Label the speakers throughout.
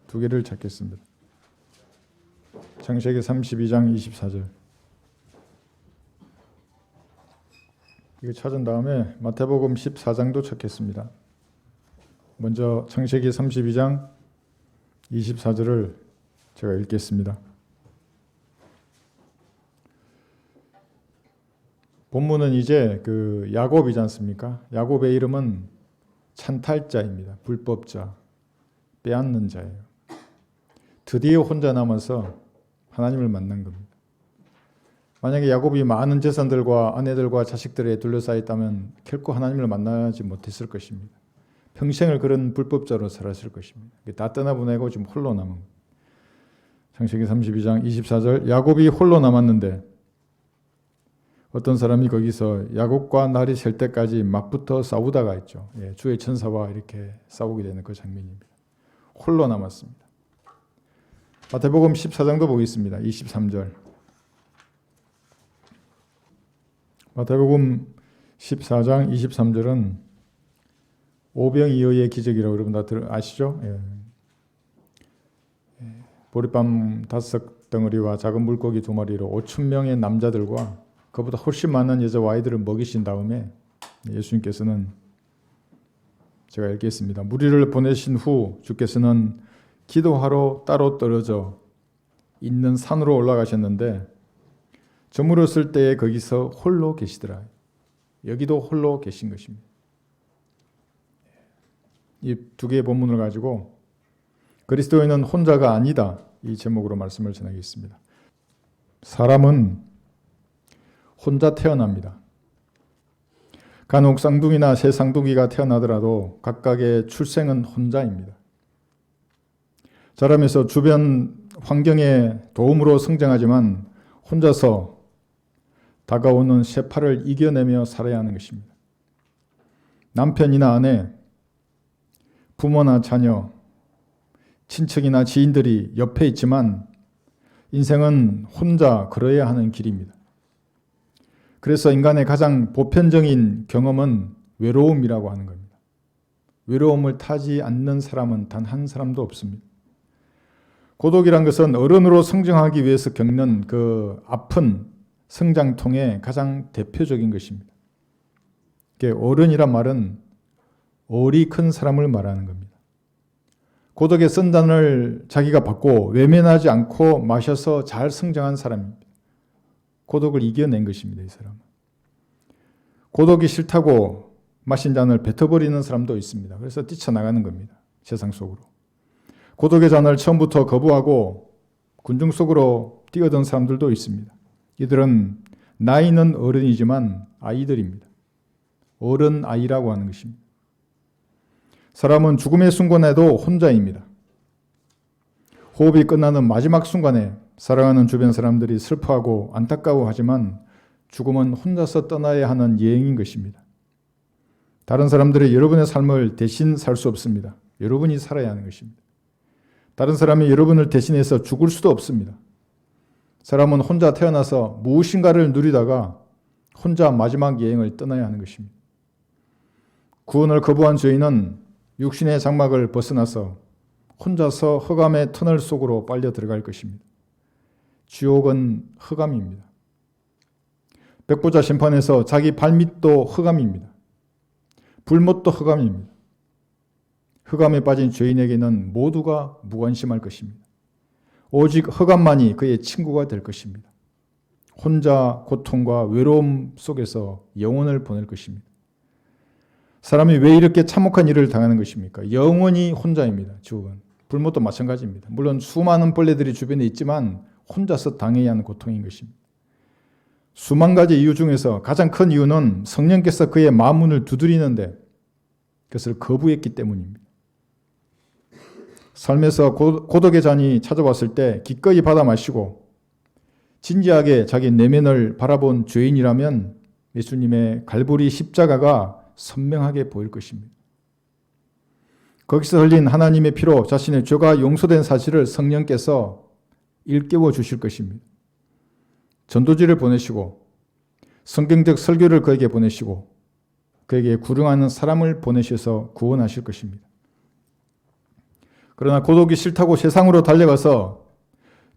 Speaker 1: 두 개를 찾겠습니다. 창세기 32장 24절. 이거 찾은 다음에 마태복음 14장도 찾겠습니다. 먼저 창세기 32장 24절을 제가 읽겠습니다. 본문은 이제 그 야곱이지 않습니까? 야곱의 이름은 찬탈자입니다. 불법자, 빼앗는 자예요. 드디어 혼자 남아서 하나님을 만난 겁니다. 만약에 야곱이 많은 재산들과 아내들과 자식들에 둘러싸여 있다면 결코 하나님을 만나지 못했을 것입니다. 평생을 그런 불법자로 살았을 것입니다. 다 떠나보내고 지금 홀로 남은 겁니다. 창세기 32장 24절. 야곱이 홀로 남았는데 어떤 사람이 거기서 야곱과 날이 셀 때까지 막부터 싸우다가 있죠. 주의 천사와 이렇게 싸우게 되는 그 장면입니다. 홀로 남았습니다. 마태복음 14장도 보겠습니다. 23절. 마태복음 14장 23절은 오병이어의 기적이라고 여러분 다 아시죠? 보리밤 5덩어리와 작은 물고기 2마리로 5,000명의 남자들과 그보다 훨씬 많은 여자와 아이들을 먹이신 다음에 예수님께서는, 제가 읽겠습니다. 무리를 보내신 후 주께서는 기도하러 따로 떨어져 있는 산으로 올라가셨는데 저물었을 때에 거기서 홀로 계시더라. 여기도 홀로 계신 것입니다. 이 두 개의 본문을 가지고 그리스도인은 혼자가 아니다, 이 제목으로 말씀을 전하겠습니다. 사람은 혼자 태어납니다. 간혹 쌍둥이나 새 쌍둥이가 태어나더라도 각각의 출생은 혼자입니다. 자라면서 주변 환경의 도움으로 성장하지만 혼자서 다가오는 쇠파를 이겨내며 살아야 하는 것입니다. 남편이나 아내, 부모나 자녀, 친척이나 지인들이 옆에 있지만 인생은 혼자 걸어야 하는 길입니다. 그래서 인간의 가장 보편적인 경험은 외로움이라고 하는 겁니다. 외로움을 타지 않는 사람은 단 한 사람도 없습니다. 고독이란 것은 어른으로 성장하기 위해서 겪는 그 아픈 성장통의 가장 대표적인 것입니다. 어른이란 말은 얼이 큰 사람을 말하는 겁니다. 고독의 쓴 잔을 자기가 받고 외면하지 않고 마셔서 잘 성장한 사람입니다. 고독을 이겨낸 것입니다. 이 사람은. 고독이 싫다고 마신 잔을 뱉어버리는 사람도 있습니다. 그래서 뛰쳐나가는 겁니다. 세상 속으로. 고독의 잔을 처음부터 거부하고 군중 속으로 뛰어든 사람들도 있습니다. 이들은 나이는 어른이지만 아이들입니다. 어른 아이라고 하는 것입니다. 사람은 죽음의 순간에도 혼자입니다. 호흡이 끝나는 마지막 순간에 사랑하는 주변 사람들이 슬퍼하고 안타까워하지만 죽음은 혼자서 떠나야 하는 여행인 것입니다. 다른 사람들이 여러분의 삶을 대신 살 수 없습니다. 여러분이 살아야 하는 것입니다. 다른 사람이 여러분을 대신해서 죽을 수도 없습니다. 사람은 혼자 태어나서 무엇인가를 누리다가 혼자 마지막 여행을 떠나야 하는 것입니다. 구원을 거부한 죄인은 육신의 장막을 벗어나서 혼자서 흑암의 터널 속으로 빨려 들어갈 것입니다. 지옥은 흑암입니다. 백보자 심판에서 자기 발밑도 흑암입니다. 불못도 흑암입니다. 흑암에 빠진 죄인에게는 모두가 무관심할 것입니다. 오직 흑암만이 그의 친구가 될 것입니다. 혼자 고통과 외로움 속에서 영원을 보낼 것입니다. 사람이 왜 이렇게 참혹한 일을 당하는 것입니까? 영원히 혼자입니다. 지옥은. 불못도 마찬가지입니다. 물론 수많은 벌레들이 주변에 있지만 혼자서 당해야 하는 고통인 것입니다. 수만 가지 이유 중에서 가장 큰 이유는 성령께서 그의 마음문을 두드리는데 그것을 거부했기 때문입니다. 삶에서 고독의 잔이 찾아왔을 때 기꺼이 받아 마시고 진지하게 자기 내면을 바라본 죄인이라면 예수님의 갈보리 십자가가 선명하게 보일 것입니다. 거기서 흘린 하나님의 피로 자신의 죄가 용서된 사실을 성령께서 일깨워 주실 것입니다. 전도지를 보내시고 성경적 설교를 그에게 보내시고 그에게 구령하는 사람을 보내셔서 구원하실 것입니다. 그러나 고독이 싫다고 세상으로 달려가서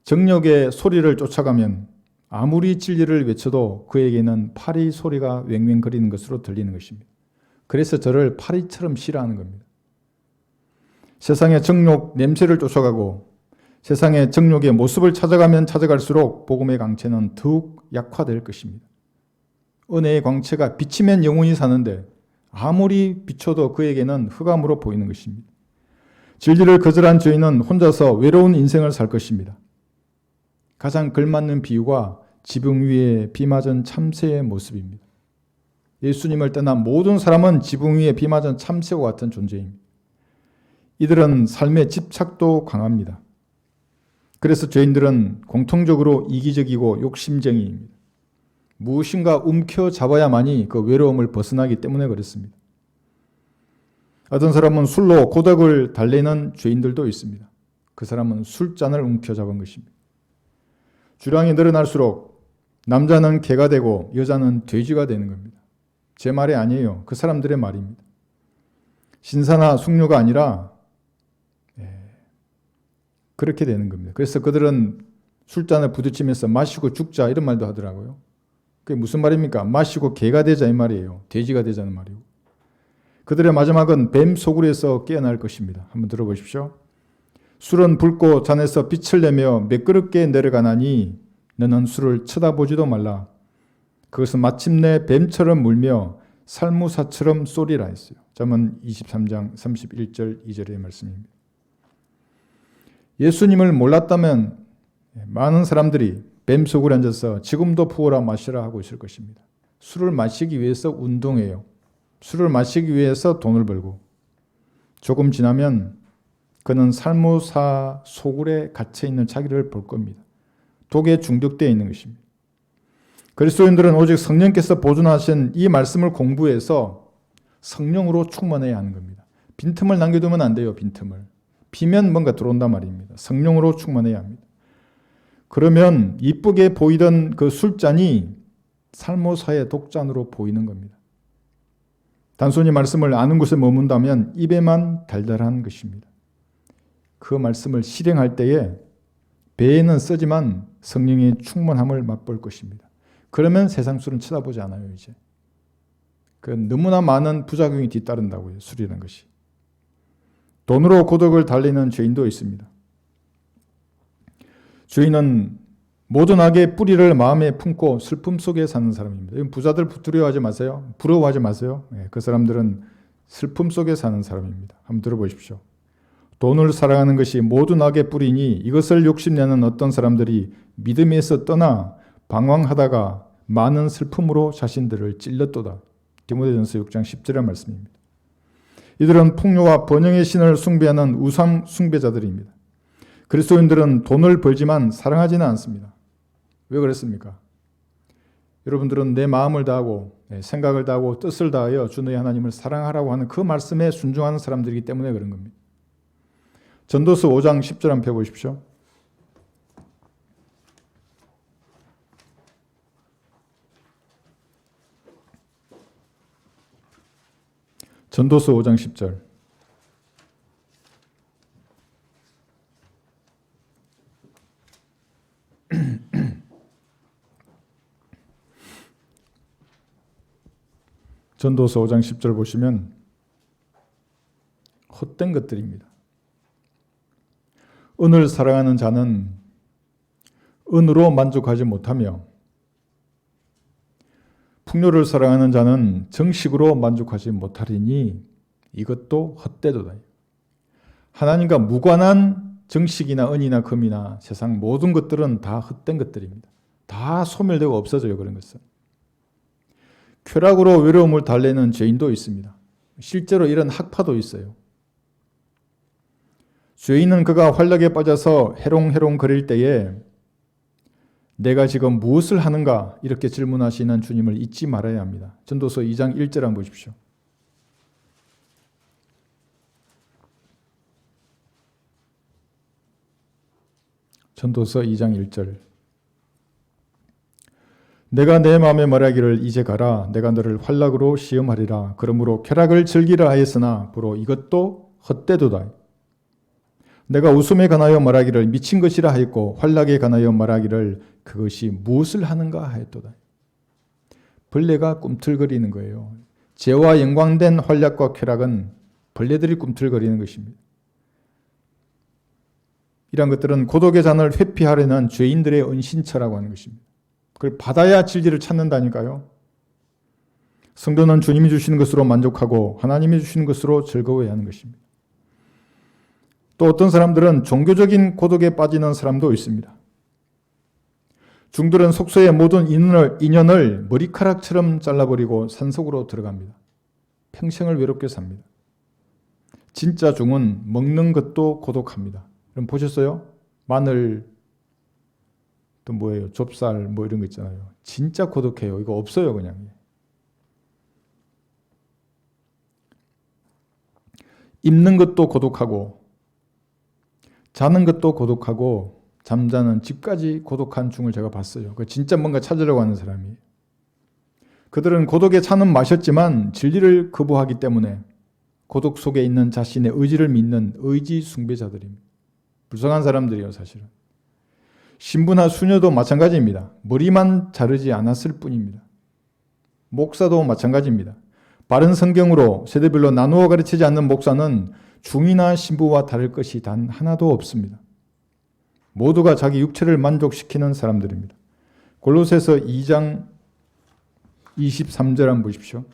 Speaker 1: 정욕의 소리를 쫓아가면 아무리 진리를 외쳐도 그에게는 파리 소리가 왱왱거리는 것으로 들리는 것입니다. 그래서 저를 파리처럼 싫어하는 겁니다. 세상의 정욕 냄새를 쫓아가고 세상의 정욕의 모습을 찾아가면 찾아갈수록 복음의 광채는 더욱 약화될 것입니다. 은혜의 광채가 비치면 영원히 사는데 아무리 비춰도 그에게는 흑암으로 보이는 것입니다. 진리를 거절한 죄인은 혼자서 외로운 인생을 살 것입니다. 가장 걸맞는 비유가 지붕 위에 비 맞은 참새의 모습입니다. 예수님을 떠난 모든 사람은 지붕 위에 비 맞은 참새와 같은 존재입니다. 이들은 삶의 집착도 강합니다. 그래서 죄인들은 공통적으로 이기적이고 욕심쟁이입니다. 무엇인가 움켜잡아야만이 그 외로움을 벗어나기 때문에 그렇습니다. 어떤 사람은 술로 고독을 달래는 죄인들도 있습니다. 그 사람은 술잔을 움켜잡은 것입니다. 주량이 늘어날수록 남자는 개가 되고 여자는 돼지가 되는 겁니다. 제 말이 아니에요. 그 사람들의 말입니다. 신사나 숙녀가 아니라 그렇게 되는 겁니다. 그래서 그들은 술잔을 부딪히면서 마시고 죽자 이런 말도 하더라고요. 그게 무슨 말입니까? 마시고 개가 되자 이 말이에요. 돼지가 되자는 말이고. 그들의 마지막은 뱀 소굴에서 깨어날 것입니다. 한번 들어보십시오. 술은 붉고 잔에서 빛을 내며 매끄럽게 내려가나니 너는 술을 쳐다보지도 말라. 그것은 마침내 뱀처럼 물며 살무사처럼 쏘리라 했어요. 잠언 23장 31절 2절의 말씀입니다. 예수님을 몰랐다면 많은 사람들이 뱀 속을 앉아서 지금도 부어라 마시라 하고 있을 것입니다. 술을 마시기 위해서 운동해요. 술을 마시기 위해서 돈을 벌고 조금 지나면 그는 살무사 소굴에 갇혀있는 자기를 볼 겁니다. 독에 중독되어 있는 것입니다. 그리스도인들은 오직 성령께서 보존하신 이 말씀을 공부해서 성령으로 충만해야 하는 겁니다. 빈틈을 남겨두면 안 돼요. 빈틈을. 비면 뭔가 들어온단 말입니다. 성령으로 충만해야 합니다. 그러면 이쁘게 보이던 그 술잔이 살모사의 독잔으로 보이는 겁니다. 단순히 말씀을 아는 곳에 머문다면 입에만 달달한 것입니다. 그 말씀을 실행할 때에 배에는 쓰지만 성령의 충만함을 맛볼 것입니다. 그러면 세상 술은 쳐다보지 않아요. 이제 그 너무나 많은 부작용이 뒤따른다고요. 술이라는 것이. 돈으로 고독을 달리는 죄인도 있습니다. 죄인은 모든 악의 뿌리를 마음에 품고 슬픔 속에 사는 사람입니다. 부자들 두려워하지 마세요. 부러워하지 마세요. 그 사람들은 슬픔 속에 사는 사람입니다. 한번 들어보십시오. 돈을 사랑하는 것이 모든 악의 뿌리니 이것을 욕심내는 어떤 사람들이 믿음에서 떠나 방황하다가 많은 슬픔으로 자신들을 찔렀도다. 디모데전서 6장 10절의 말씀입니다. 이들은 풍요와 번영의 신을 숭배하는 우상 숭배자들입니다. 그리스도인들은 돈을 벌지만 사랑하지는 않습니다. 왜 그랬습니까? 여러분들은 내 마음을 다하고 생각을 다하고 뜻을 다하여 주 너의 하나님을 사랑하라고 하는 그 말씀에 순종하는 사람들이기 때문에 그런 겁니다. 전도서 5장 10절 한번 펴보십시오. 전도서 5장 10절. 전도서 5장 10절 보시면 헛된 것들입니다. 은을 사랑하는 자는 은으로 만족하지 못하며 풍요를 사랑하는 자는 정식으로 만족하지 못하리니 이것도 헛되도다. 하나님과 무관한 정식이나 은이나 금이나 세상 모든 것들은 다 헛된 것들입니다. 다 소멸되고 없어져요. 그런 것은. 쾌락으로 외로움을 달래는 죄인도 있습니다. 실제로 이런 학파도 있어요. 죄인은 그가 활락에 빠져서 해롱해롱 거릴 때에 내가 지금 무엇을 하는가 이렇게 질문하시는 주님을 잊지 말아야 합니다. 전도서 2장 1절 한번 보십시오. 전도서 2장 1절. 내가 내 마음에 말하기를 이제 가라. 내가 너를 활락으로 시험하리라. 그러므로 쾌락을 즐기라 하였으나 보로 이것도 헛되도다. 내가 웃음에 관하여 말하기를 미친 것이라 하였고 환락에 관하여 말하기를 그것이 무엇을 하는가 하였도다. 벌레가 꿈틀거리는 거예요. 죄와 연관된 환락과 쾌락은 벌레들이 꿈틀거리는 것입니다. 이런 것들은 고독의 잔을 회피하려는 죄인들의 은신처라고 하는 것입니다. 그걸 받아야 진리를 찾는다니까요. 성도는 주님이 주시는 것으로 만족하고 하나님이 주시는 것으로 즐거워해야 하는 것입니다. 또 어떤 사람들은 종교적인 고독에 빠지는 사람도 있습니다. 중들은 속세의 모든 인연을 머리카락처럼 잘라버리고 산속으로 들어갑니다. 평생을 외롭게 삽니다. 진짜 중은 먹는 것도 고독합니다. 그럼 보셨어요? 마늘, 또 뭐예요? 좁쌀 뭐 이런 거 있잖아요. 진짜 고독해요. 이거 없어요 그냥. 입는 것도 고독하고 자는 것도 고독하고 잠자는 집까지 고독한 중을 제가 봤어요. 그 진짜 뭔가 찾으려고 하는 사람이. 그들은 고독에 차는 마셨지만 진리를 거부하기 때문에 고독 속에 있는 자신의 의지를 믿는 의지 숭배자들입니다. 불쌍한 사람들이에요 사실은. 신부나 수녀도 마찬가지입니다. 머리만 자르지 않았을 뿐입니다. 목사도 마찬가지입니다. 바른 성경으로 세대별로 나누어 가르치지 않는 목사는 중이나 신부와 다를 것이 단 하나도 없습니다. 모두가 자기 육체를 만족시키는 사람들입니다. 골로새서 2장 23절 한번 보십시오.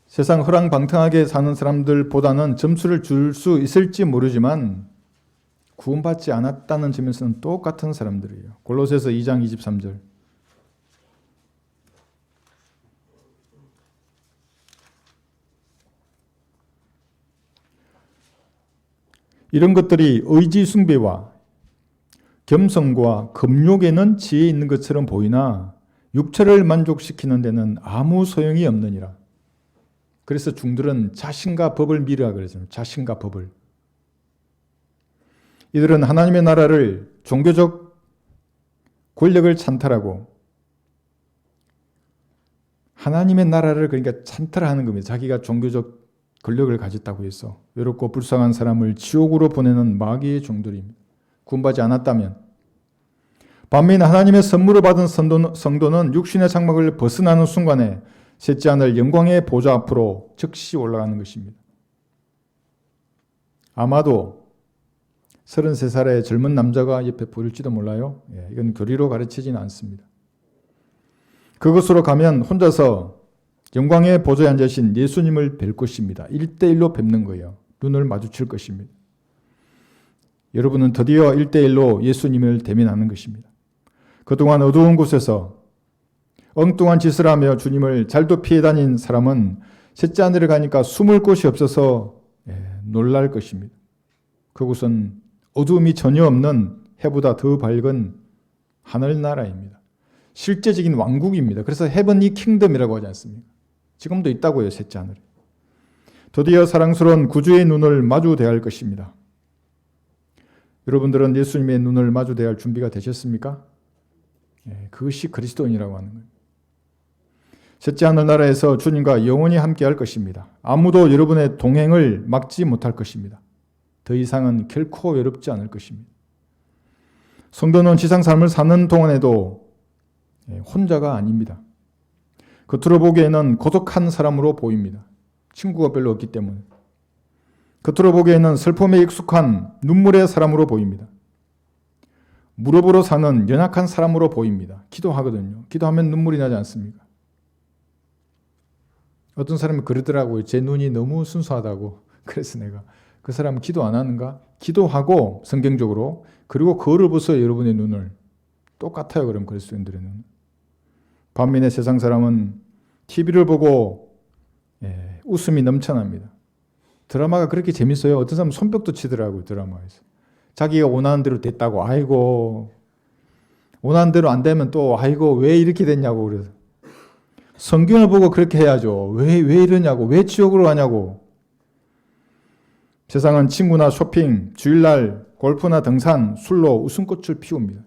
Speaker 1: 세상 허랑방탕하게 사는 사람들보다는 점수를 줄 수 있을지 모르지만 구원받지 않았다는 점에서는 똑같은 사람들이에요. 골로새서 2장 23절. 이런 것들이 의지 숭배와 겸손과 금욕에는 지혜 있는 것처럼 보이나 육체를 만족시키는 데는 아무 소용이 없느니라. 그래서 중들은 자신과 법을 미루라 그러잖아요. 자신과 법을. 이들은 하나님의 나라를 종교적 권력을 찬탈하고 하나님의 나라를 그러니까 찬탈하는 겁니다. 자기가 종교적 권력을 가졌다고 해서 외롭고 불쌍한 사람을 지옥으로 보내는 마귀의 종들입니다. 구원받지 않았다면. 반면 하나님의 선물을 받은 성도는 육신의 장막을 벗어나는 순간에 셋째 하늘 영광의 보좌 앞으로 즉시 올라가는 것입니다. 아마도 33살의 젊은 남자가 옆에 보일지도 몰라요. 이건 교리로 가르치지는 않습니다. 그곳으로 가면 혼자서 영광의 보좌에 앉으신 예수님을 뵐 것입니다. 1대1로 뵙는 거예요. 눈을 마주칠 것입니다. 여러분은 드디어 1대1로 예수님을 대면하는 것입니다. 그동안 어두운 곳에서 엉뚱한 짓을 하며 주님을 잘도 피해 다닌 사람은 셋째 하늘에 가니까 숨을 곳이 없어서 놀랄 것입니다. 그곳은 어두움이 전혀 없는 해보다 더 밝은 하늘나라입니다. 실제적인 왕국입니다. 그래서 헤븐리 킹덤이라고 하지 않습니까? 지금도 있다고요. 셋째 하늘에. 드디어 사랑스러운 구주의 눈을 마주 대할 것입니다. 여러분들은 예수님의 눈을 마주 대할 준비가 되셨습니까? 그것이 그리스도인이라고 하는 거예요. 셋째 하늘나라에서 주님과 영원히 함께할 것입니다. 아무도 여러분의 동행을 막지 못할 것입니다. 더 이상은 결코 외롭지 않을 것입니다. 성도는 지상 삶을 사는 동안에도 혼자가 아닙니다. 겉으로 보기에는 고독한 사람으로 보입니다. 친구가 별로 없기 때문에. 겉으로 보기에는 슬픔에 익숙한 눈물의 사람으로 보입니다. 무릎으로 사는 연약한 사람으로 보입니다. 기도하거든요. 기도하면 눈물이 나지 않습니까? 어떤 사람이 그러더라고요. 제 눈이 너무 순수하다고. 그래서 내가 그 사람은 기도 안 하는가? 기도하고 성경적으로 그리고 거울을 보세요. 여러분의 눈을. 똑같아요. 그럼 그리스도인들의 눈. 반면에 세상 사람은 TV를 보고 웃음이 넘쳐납니다. 드라마가 그렇게 재밌어요. 어떤 사람은 손뼉도 치더라고요. 드라마에서. 자기가 원하는 대로 됐다고. 아이고 원하는 대로 안 되면 또 아이고 왜 이렇게 됐냐고 그래서. 성경을 보고 그렇게 해야죠. 왜 이러냐고. 왜 지옥으로 가냐고. 세상은 친구나 쇼핑, 주일날 골프나 등산, 술로 웃음꽃을 피웁니다.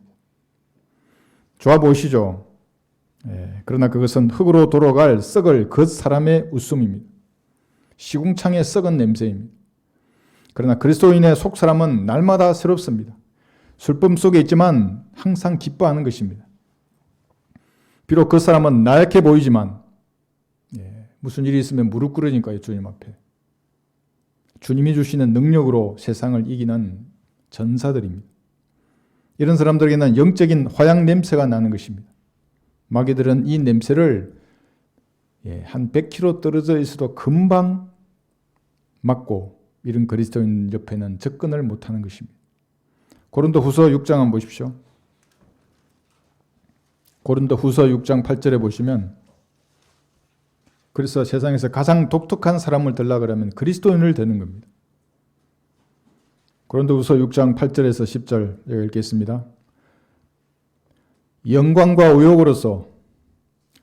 Speaker 1: 좋아 보이시죠? 그러나 그것은 흙으로 돌아갈 썩을 그 사람의 웃음입니다. 시궁창에 썩은 냄새입니다. 그러나 그리스도인의 속사람은 날마다 새롭습니다. 슬픔 속에 있지만 항상 기뻐하는 것입니다. 비록 그 사람은 나약해 보이지만 무슨 일이 있으면 무릎 꿇으니까요, 주님 앞에. 주님이 주시는 능력으로 세상을 이기는 전사들입니다. 이런 사람들에게는 영적인 화약 냄새가 나는 것입니다. 마귀들은 이 냄새를 한 100km 떨어져 있어도 금방 맡고 이런 그리스도인 옆에는 접근을 못하는 것입니다. 고린도후서 6장 한번 보십시오. 고린도후서 6장 8절에 보시면 그래서 세상에서 가장 독특한 사람을 들라 그러면 그리스도인을 되는 겁니다. 고린도후서 6장 8절에서 10절 제가 읽겠습니다. 영광과 의욕으로서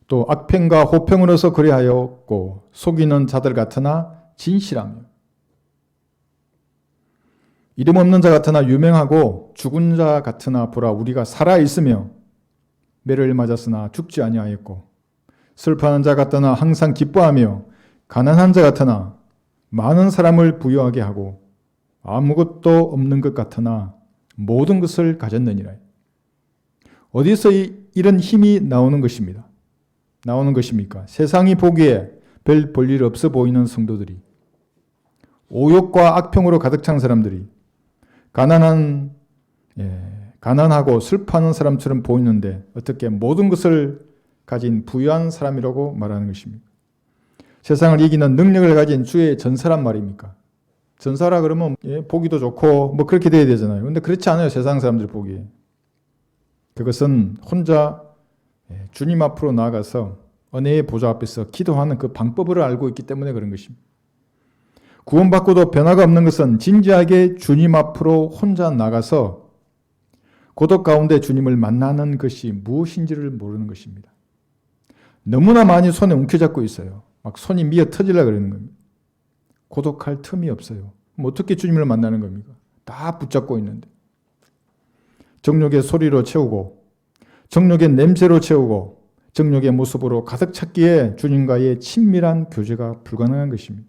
Speaker 1: 또 악평과 호평으로서 그리하였고 속이는 자들 같으나 진실하며 이름 없는 자 같으나 유명하고 죽은 자 같으나 보라 우리가 살아있으며 매를 맞았으나 죽지 아니하였고 슬퍼하는 자 같으나 항상 기뻐하며 가난한 자 같으나 많은 사람을 부유하게 하고 아무것도 없는 것 같으나 모든 것을 가졌느니라. 어디서 이런 힘이 나오는 것입니까? 세상이 보기에 별 볼일 없어 보이는 성도들이, 오욕과 악평으로 가득 찬 사람들이, 가난하고 슬퍼하는 사람처럼 보이는데 어떻게 모든 것을 가진 부유한 사람이라고 말하는 것입니까? 세상을 이기는 능력을 가진 주의 전사란 말입니까? 전사라 그러면 보기도 좋고 뭐 그렇게 돼야 되잖아요. 근데 그렇지 않아요. 세상 사람들 보기에. 그것은 혼자 주님 앞으로 나아가서 은혜의 보좌 앞에서 기도하는 그 방법을 알고 있기 때문에 그런 것입니다. 구원받고도 변화가 없는 것은 진지하게 주님 앞으로 혼자 나가서 고독 가운데 주님을 만나는 것이 무엇인지를 모르는 것입니다. 너무나 많이 손에 움켜잡고 있어요. 막 손이 미어 터지려고 그러는 겁니다. 고독할 틈이 없어요. 그럼 어떻게 주님을 만나는 겁니까? 다 붙잡고 있는데. 정욕의 소리로 채우고 정욕의 냄새로 채우고 정욕의 모습으로 가득 찼기에 주님과의 친밀한 교제가 불가능한 것입니다.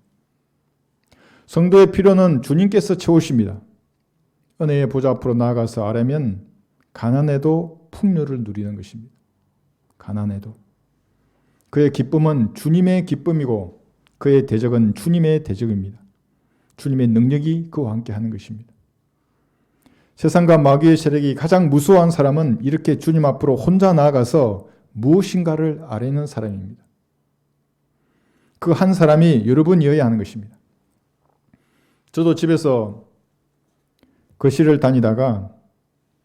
Speaker 1: 성도의 필요는 주님께서 채우십니다. 은혜의 보좌 앞으로 나아가서 아뢰면 가난해도 풍요를 누리는 것입니다. 가난해도. 그의 기쁨은 주님의 기쁨이고 그의 대적은 주님의 대적입니다. 주님의 능력이 그와 함께 하는 것입니다. 세상과 마귀의 세력이 가장 무서워한 사람은 이렇게 주님 앞으로 혼자 나아가서 무엇인가를 아뢰는 사람입니다. 그 한 사람이 여러분이어야 하는 것입니다. 저도 집에서 거실을 다니다가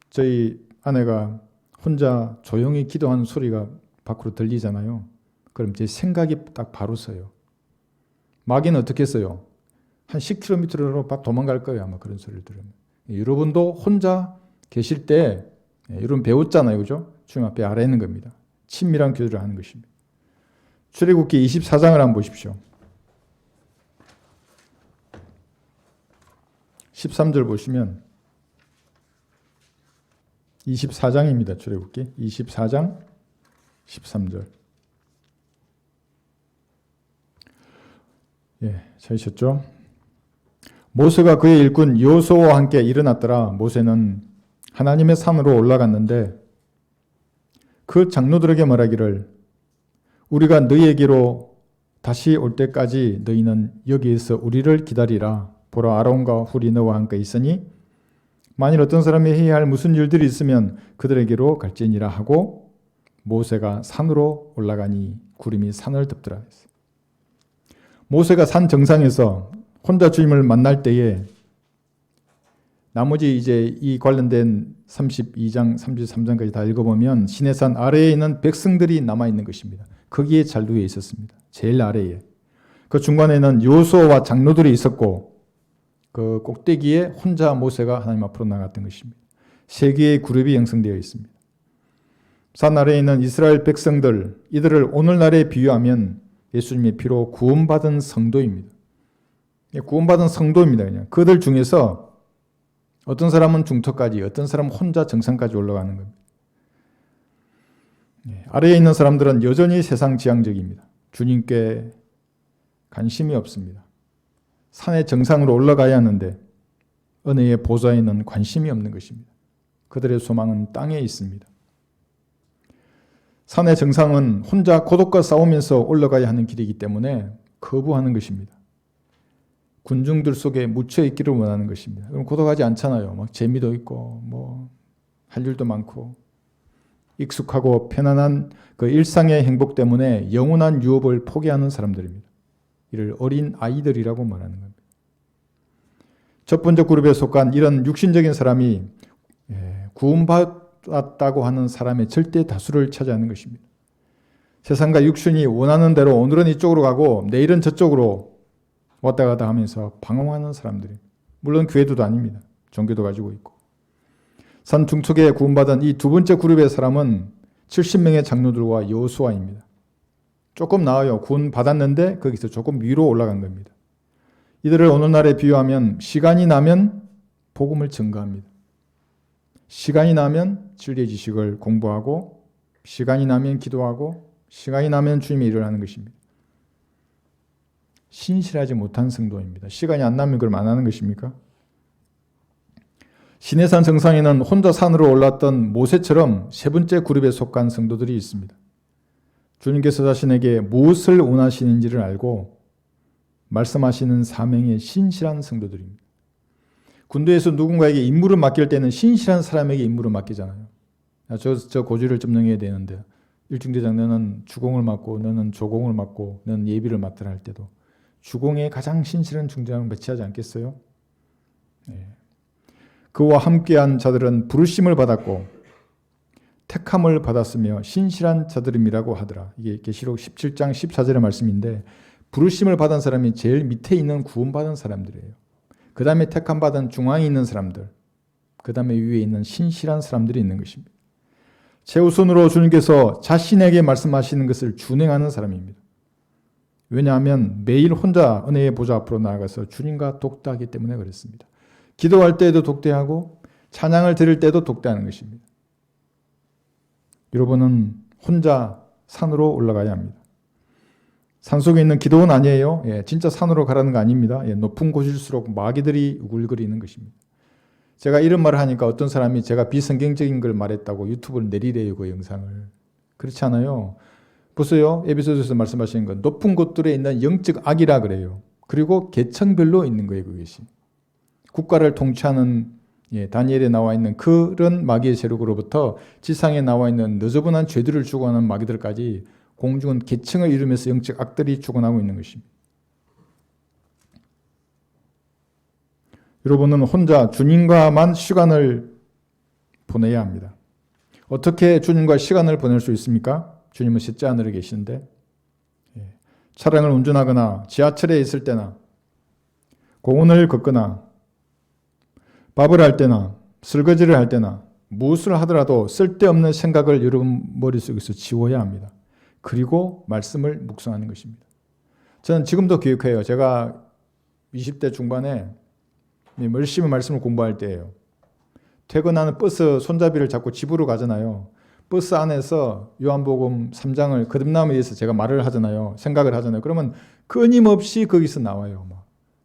Speaker 1: 저희 아내가 혼자 조용히 기도하는 소리가 밖으로 들리잖아요. 그럼 제 생각이 딱 바로 서요. 마귀는 어떻게 써요? 한 10km로 도망갈 거예요. 아마 그런 소리를 들으면. 여러분도 혼자 계실 때 여러분 배웠잖아요. 그죠? 주님 앞에 아뢰는 겁니다. 친밀한 교제를 하는 것입니다. 출애굽기 24장을 한번 보십시오. 13절 보시면 24장입니다. 출애굽기 24장 13절. 찾으셨죠? 모세가 그의 일꾼 여호수아와 함께 일어났더라. 모세는 하나님의 산으로 올라갔는데 그 장로들에게 말하기를 우리가 너희에게로 다시 올 때까지 너희는 여기에서 우리를 기다리라. 보라 아론과 훌이 너와 함께 있으니 만일 어떤 사람이 해야 할 무슨 일들이 있으면 그들에게로 갈지니라 하고 모세가 산으로 올라가니 구름이 산을 덮더라. 모세가 산 정상에서 혼자 주님을 만날 때에 나머지 이제 이 관련된 32장, 33장까지 다 읽어보면 시내산 아래에 있는 백성들이 남아있는 것입니다. 거기에 잔류에 있었습니다. 제일 아래에. 그 중간에는 여호수아와 장로들이 있었고 그 꼭대기에 혼자 모세가 하나님 앞으로 나갔던 것입니다. 세 개의 그룹이 형성되어 있습니다. 산 아래에 있는 이스라엘 백성들, 이들을 오늘날에 비유하면 예수님의 피로 구원받은 성도입니다. 구원받은 성도입니다. 그냥 그들 중에서 어떤 사람은 중턱까지, 어떤 사람은 혼자 정상까지 올라가는 겁니다. 아래에 있는 사람들은 여전히 세상 지향적입니다. 주님께 관심이 없습니다. 산의 정상으로 올라가야 하는데 은혜의 보좌에는 관심이 없는 것입니다. 그들의 소망은 땅에 있습니다. 산의 정상은 혼자 고독과 싸우면서 올라가야 하는 길이기 때문에 거부하는 것입니다. 군중들 속에 묻혀 있기를 원하는 것입니다. 그럼 고독하지 않잖아요. 막 재미도 있고 할 일도 많고 익숙하고 편안한 그 일상의 행복 때문에 영원한 유업을 포기하는 사람들입니다. 이를 어린 아이들이라고 말하는 겁니다. 첫 번째 그룹에 속한 이런 육신적인 사람이 구원받았다고 하는 사람의 절대 다수를 차지하는 것입니다. 세상과 육신이 원하는 대로 오늘은 이쪽으로 가고 내일은 저쪽으로 왔다 갔다 하면서 방황하는 사람들이, 물론 교회도 아닙니다. 종교도 가지고 있고. 산 중턱에 구원받은 이 두 번째 그룹의 사람은 70명의 장로들과 여호수아입니다. 조금 나아요. 구원받았는데 거기서 조금 위로 올라간 겁니다. 이들을 오늘날에 비유하면 시간이 나면 복음을 증거합니다. 시간이 나면 진리의 지식을 공부하고, 시간이 나면 기도하고, 시간이 나면 주님의 일을 하는 것입니다. 신실하지 못한 성도입니다. 시간이 안 나면 그럼 안 하는 것입니까? 시내산 정상에는 혼자 산으로 올랐던 모세처럼 세 번째 그룹에 속한 성도들이 있습니다. 주님께서 자신에게 무엇을 원하시는지를 알고 말씀하시는 사명에 신실한 성도들입니다. 군대에서 누군가에게 임무를 맡길 때는 신실한 사람에게 임무를 맡기잖아요. 저 고지를 점령해야 되는데 일중대장 너는 주공을 맡고 너는 조공을 맡고 너는 예비를 맡으라 할 때도 주공에 가장 신실한 중장을 배치하지 않겠어요? 그와 함께한 자들은 부르심을 받았고 택함을 받았으며 신실한 자들임이라고 하더라. 이게 계시록 17장 14절의 말씀인데 부르심을 받은 사람이 제일 밑에 있는 구원받은 사람들이에요. 그 다음에 택함받은 중앙에 있는 사람들, 그 다음에 위에 있는 신실한 사람들이 있는 것입니다. 최우선으로 주님께서 자신에게 말씀하시는 것을 준행하는 사람입니다. 왜냐하면 매일 혼자 은혜의 보좌 앞으로 나아가서 주님과 독대하기 때문에 그렇습니다. 기도할 때에도 독대하고 찬양을 드릴 때도 독대하는 것입니다. 여러분은 혼자 산으로 올라가야 합니다. 산속에 있는 기도원 아니에요. 진짜 산으로 가라는 거 아닙니다. 높은 곳일수록 마귀들이 우글거리는 것입니다. 제가 이런 말을 하니까 어떤 사람이 제가 비성경적인 걸 말했다고 유튜브를 내리래요. 그 영상을. 그렇지 않아요. 보세요. 에베소서에서 말씀하시는 건 높은 곳들에 있는 영적 악이라 그래요. 그리고 계층별로 있는 거예요. 그것이. 국가를 통치하는 다니엘에 나와 있는 그런 마귀의 세력으로부터 지상에 나와 있는 너저분한 죄들을 주관하는 마귀들까지 공중은 계층을 이루면서 영적 악들이 주관하고 있는 것입니다. 여러분은 혼자 주님과만 시간을 보내야 합니다. 어떻게 주님과 시간을 보낼 수 있습니까? 주님은 셋째 하늘에 계시는데 차량을 운전하거나 지하철에 있을 때나 공원을 걷거나 밥을 할 때나 설거지를 할 때나 무엇을 하더라도 쓸데없는 생각을 여러분 머릿속에서 지워야 합니다. 그리고 말씀을 묵상하는 것입니다. 저는 지금도 기억해요. 제가 20대 중반에 열심히 말씀을 공부할 때예요. 퇴근하는 버스 손잡이를 잡고 집으로 가잖아요. 버스 안에서 요한복음 3장을 거듭남에 대해서 제가 말을 하잖아요. 생각을 하잖아요. 그러면 끊임없이 거기서 나와요.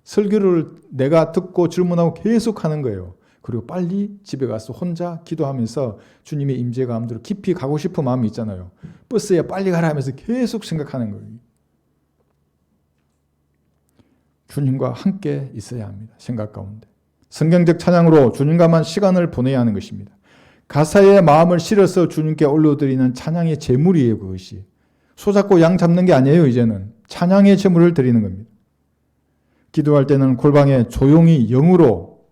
Speaker 1: 설교를 내가 듣고 질문하고 계속 하는 거예요. 그리고 빨리 집에 가서 혼자 기도하면서 주님의 임재가 마음대로 깊이 가고 싶은 마음이 있잖아요. 버스에 빨리 가라 하면서 계속 생각하는 거예요. 주님과 함께 있어야 합니다. 생각 가운데. 성경적 찬양으로 주님과만 시간을 보내야 하는 것입니다. 가사에 마음을 실어서 주님께 올려드리는 찬양의 제물이에요. 그것이. 소 잡고 양 잡는 게 아니에요. 이제는 찬양의 제물을 드리는 겁니다. 기도할 때는 골방에 조용히 영으로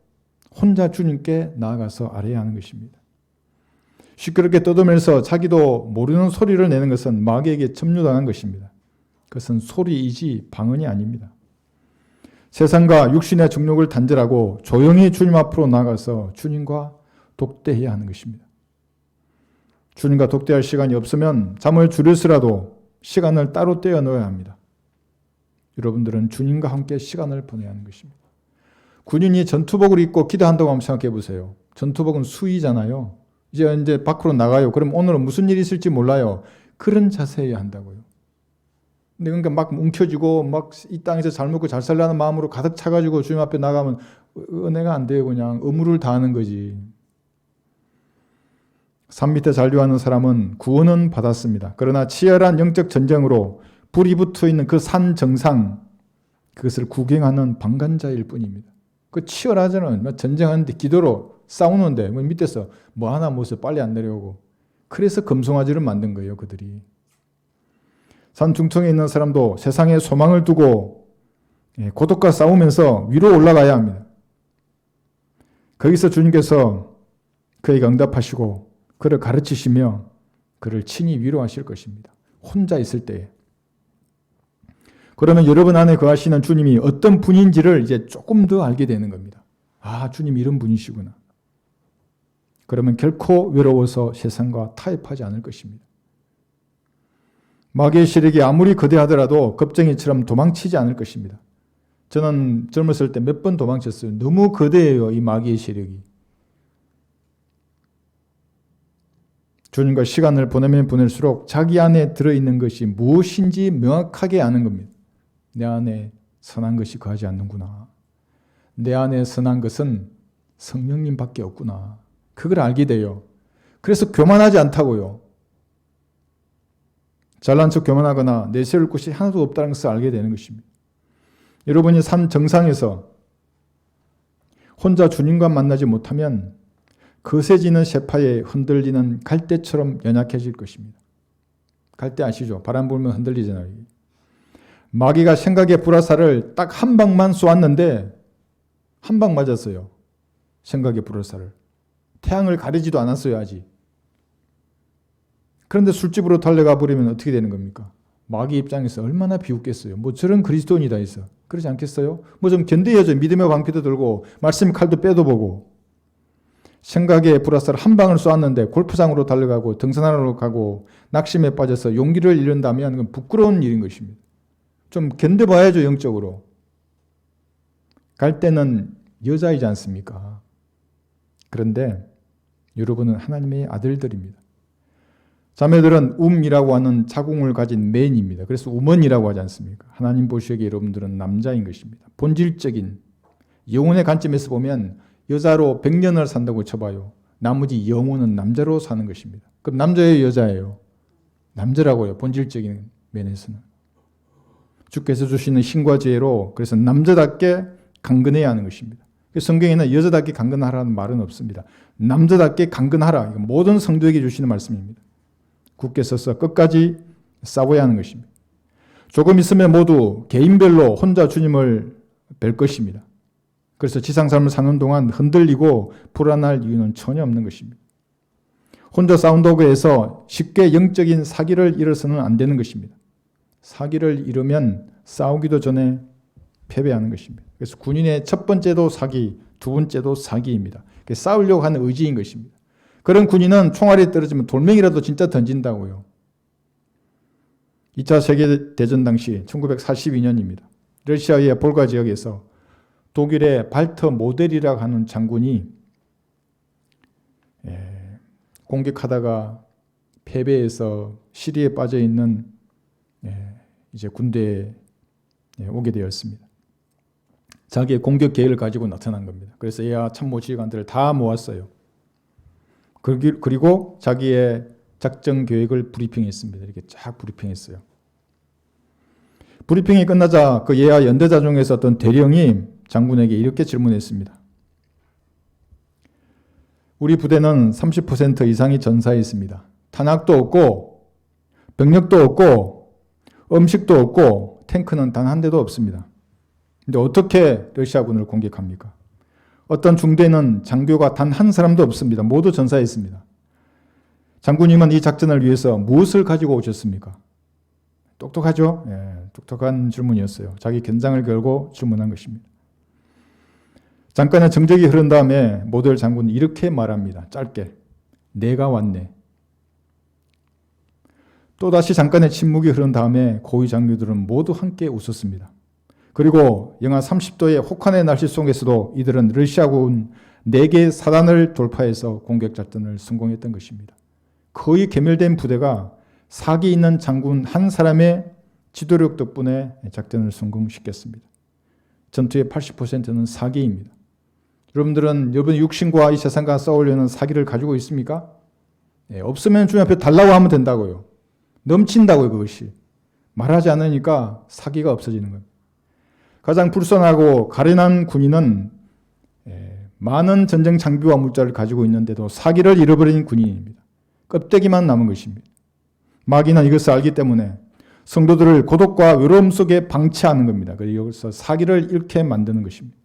Speaker 1: 혼자 주님께 나아가서 아뢰야 하는 것입니다. 시끄럽게 떠들면서 자기도 모르는 소리를 내는 것은 마귀에게 점유당한 것입니다. 그것은 소리이지 방언이 아닙니다. 세상과 육신의 정욕을 단절하고 조용히 주님 앞으로 나가서 주님과 독대해야 하는 것입니다. 주님과 독대할 시간이 없으면 잠을 줄여서라도 시간을 따로 떼어 넣어야 합니다. 여러분들은 주님과 함께 시간을 보내야 하는 것입니다. 군인이 전투복을 입고 기도한다고 한번 생각해 보세요. 전투복은 수의잖아요. 이제 밖으로 나가요. 그럼 오늘은 무슨 일이 있을지 몰라요. 그런 자세여야 한다고요. 그러니까 막 움켜쥐고 막 이 땅에서 잘 먹고 잘 살라는 마음으로 가득 차가지고 주님 앞에 나가면 은혜가 안 돼요. 그냥 의무를 다하는 거지. 산 밑에 잔류하는 사람은 구원은 받았습니다. 그러나 치열한 영적 전쟁으로 불이 붙어 있는 그 산 정상, 그것을 구경하는 방관자일 뿐입니다. 그 치열하잖아요. 전쟁하는데 기도로 싸우는데 밑에서 뭐 하나 못해서 빨리 안 내려오고. 그래서 금송아지를 만든 거예요, 그들이. 산 중턱에 있는 사람도 세상에 소망을 두고 고독과 싸우면서 위로 올라가야 합니다. 거기서 주님께서 그에게 응답하시고 그를 가르치시며 그를 친히 위로하실 것입니다. 혼자 있을 때에. 그러면 여러분 안에 거하시는 주님이 어떤 분인지를 이제 조금 더 알게 되는 겁니다. 아, 주님 이런 분이시구나. 그러면 결코 외로워서 세상과 타협하지 않을 것입니다. 마귀의 세력이 아무리 거대하더라도 겁쟁이처럼 도망치지 않을 것입니다. 저는 젊었을 때 몇 번 도망쳤어요. 너무 거대해요, 이 마귀의 세력이. 주님과 시간을 보내면 보낼수록 자기 안에 들어있는 것이 무엇인지 명확하게 아는 겁니다. 내 안에 선한 것이 거하지 않는구나. 내 안에 선한 것은 성령님밖에 없구나. 그걸 알게 돼요. 그래서 교만하지 않다고요. 잘난 척 교만하거나 내세울 곳이 하나도 없다는 것을 알게 되는 것입니다. 여러분이 산 정상에서 혼자 주님과 만나지 못하면 거세지는 쇠파에 흔들리는 갈대처럼 연약해질 것입니다. 갈대 아시죠? 바람 불면 흔들리잖아요. 마귀가 생각의 불화살을 딱 한 방만 쏘았는데 한 방 맞았어요. 생각의 불화살을. 태양을 가리지도 않았어요, 아직. 그런데 술집으로 달려가 버리면 어떻게 되는 겁니까? 마귀 입장에서 얼마나 비웃겠어요. 뭐 저런 그리스도인이다 있어. 그러지 않겠어요? 뭐 좀 견뎌야죠. 믿음의 방패도 들고 말씀 칼도 빼도 보고. 생각의 불화살 한 방을 쏘았는데 골프장으로 달려가고 등산하러 가고 낙심에 빠져서 용기를 잃는다면 그건 부끄러운 일인 것입니다. 좀 견뎌봐야죠, 영적으로. 갈 때는 여자이지 않습니까? 그런데 여러분은 하나님의 아들들입니다. 자매들은 움이라고 하는 자궁을 가진 맨입니다. 그래서 우먼이라고 하지 않습니까? 하나님 보시기에 여러분들은 남자인 것입니다. 본질적인 영혼의 관점에서 보면 여자로 100년을 산다고 쳐봐요. 나머지 영혼은 남자로 사는 것입니다. 그럼 남자예요, 여자예요? 남자라고요. 본질적인 면에서는. 주께서 주시는 신과 지혜로 그래서 남자답게 강건해야 하는 것입니다. 성경에는 여자답게 강건하라는 말은 없습니다. 남자답게 강건하라. 모든 성도에게 주시는 말씀입니다. 굳게 서서 끝까지 싸워야 하는 것입니다. 조금 있으면 모두 개인별로 혼자 주님을 뵐 것입니다. 그래서 지상 삶을 사는 동안 흔들리고 불안할 이유는 전혀 없는 것입니다. 혼자 싸운다고 해서 쉽게 영적인 사기를 이뤄서는 안 되는 것입니다. 사기를 이루면 싸우기도 전에 패배하는 것입니다. 그래서 군인의 첫 번째도 사기, 두 번째도 사기입니다. 싸우려고 하는 의지인 것입니다. 그런 군인은 총알이 떨어지면 돌멩이라도 진짜 던진다고요. 2차 세계대전 당시 1942년입니다. 러시아의 볼가 지역에서 독일의 발터 모델이라고 하는 장군이 공격하다가 패배해서 시리에 빠져 있는 이제 군대에 오게 되었습니다. 자기의 공격 계획을 가지고 나타난 겁니다. 그래서 이하 참모 지휘관들을 다 모았어요. 그리고 자기의 작전 계획을 브리핑했습니다. 이렇게 쫙 브리핑했어요. 브리핑이 끝나자 그 예하 연대자 중에서 어떤 대령이 장군에게 이렇게 질문했습니다. 우리 부대는 30% 이상이 전사에 있습니다. 탄약도 없고 병력도 없고 음식도 없고 탱크는 단 한 대도 없습니다. 근데 어떻게 러시아군을 공격합니까? 어떤 중대는 장교가 단 한 사람도 없습니다. 모두 전사에 있습니다. 장군님은 이 작전을 위해서 무엇을 가지고 오셨습니까? 똑똑하죠? 똑똑한 질문이었어요. 자기 견장을 걸고 질문한 것입니다. 잠깐의 정적이 흐른 다음에 모델 장군이 이렇게 말합니다. 짧게. 내가 왔네. 또다시 잠깐의 침묵이 흐른 다음에 고위 장교들은 모두 함께 웃었습니다. 그리고 영하 30도의 혹한의 날씨 속에서도 이들은 러시아군 4개 사단을 돌파해서 공격 작전을 성공했던 것입니다. 거의 괴멸된 부대가 사기 있는 장군 한 사람의 지도력 덕분에 작전을 성공시켰습니다. 전투의 80%는 사기입니다. 여러분들은 여러분의 육신과 이 세상과 싸우려는 사기를 가지고 있습니까? 없으면 주님 앞에 달라고 하면 된다고요. 넘친다고요, 그것이. 말하지 않으니까 사기가 없어지는 겁니다. 가장 불선하고 가련한 군인은 많은 전쟁 장비와 물자를 가지고 있는데도 사기를 잃어버린 군인입니다. 껍데기만 남은 것입니다. 마귀는 이것을 알기 때문에 성도들을 고독과 외로움 속에 방치하는 겁니다. 그래서 여기서 사기를 잃게 만드는 것입니다.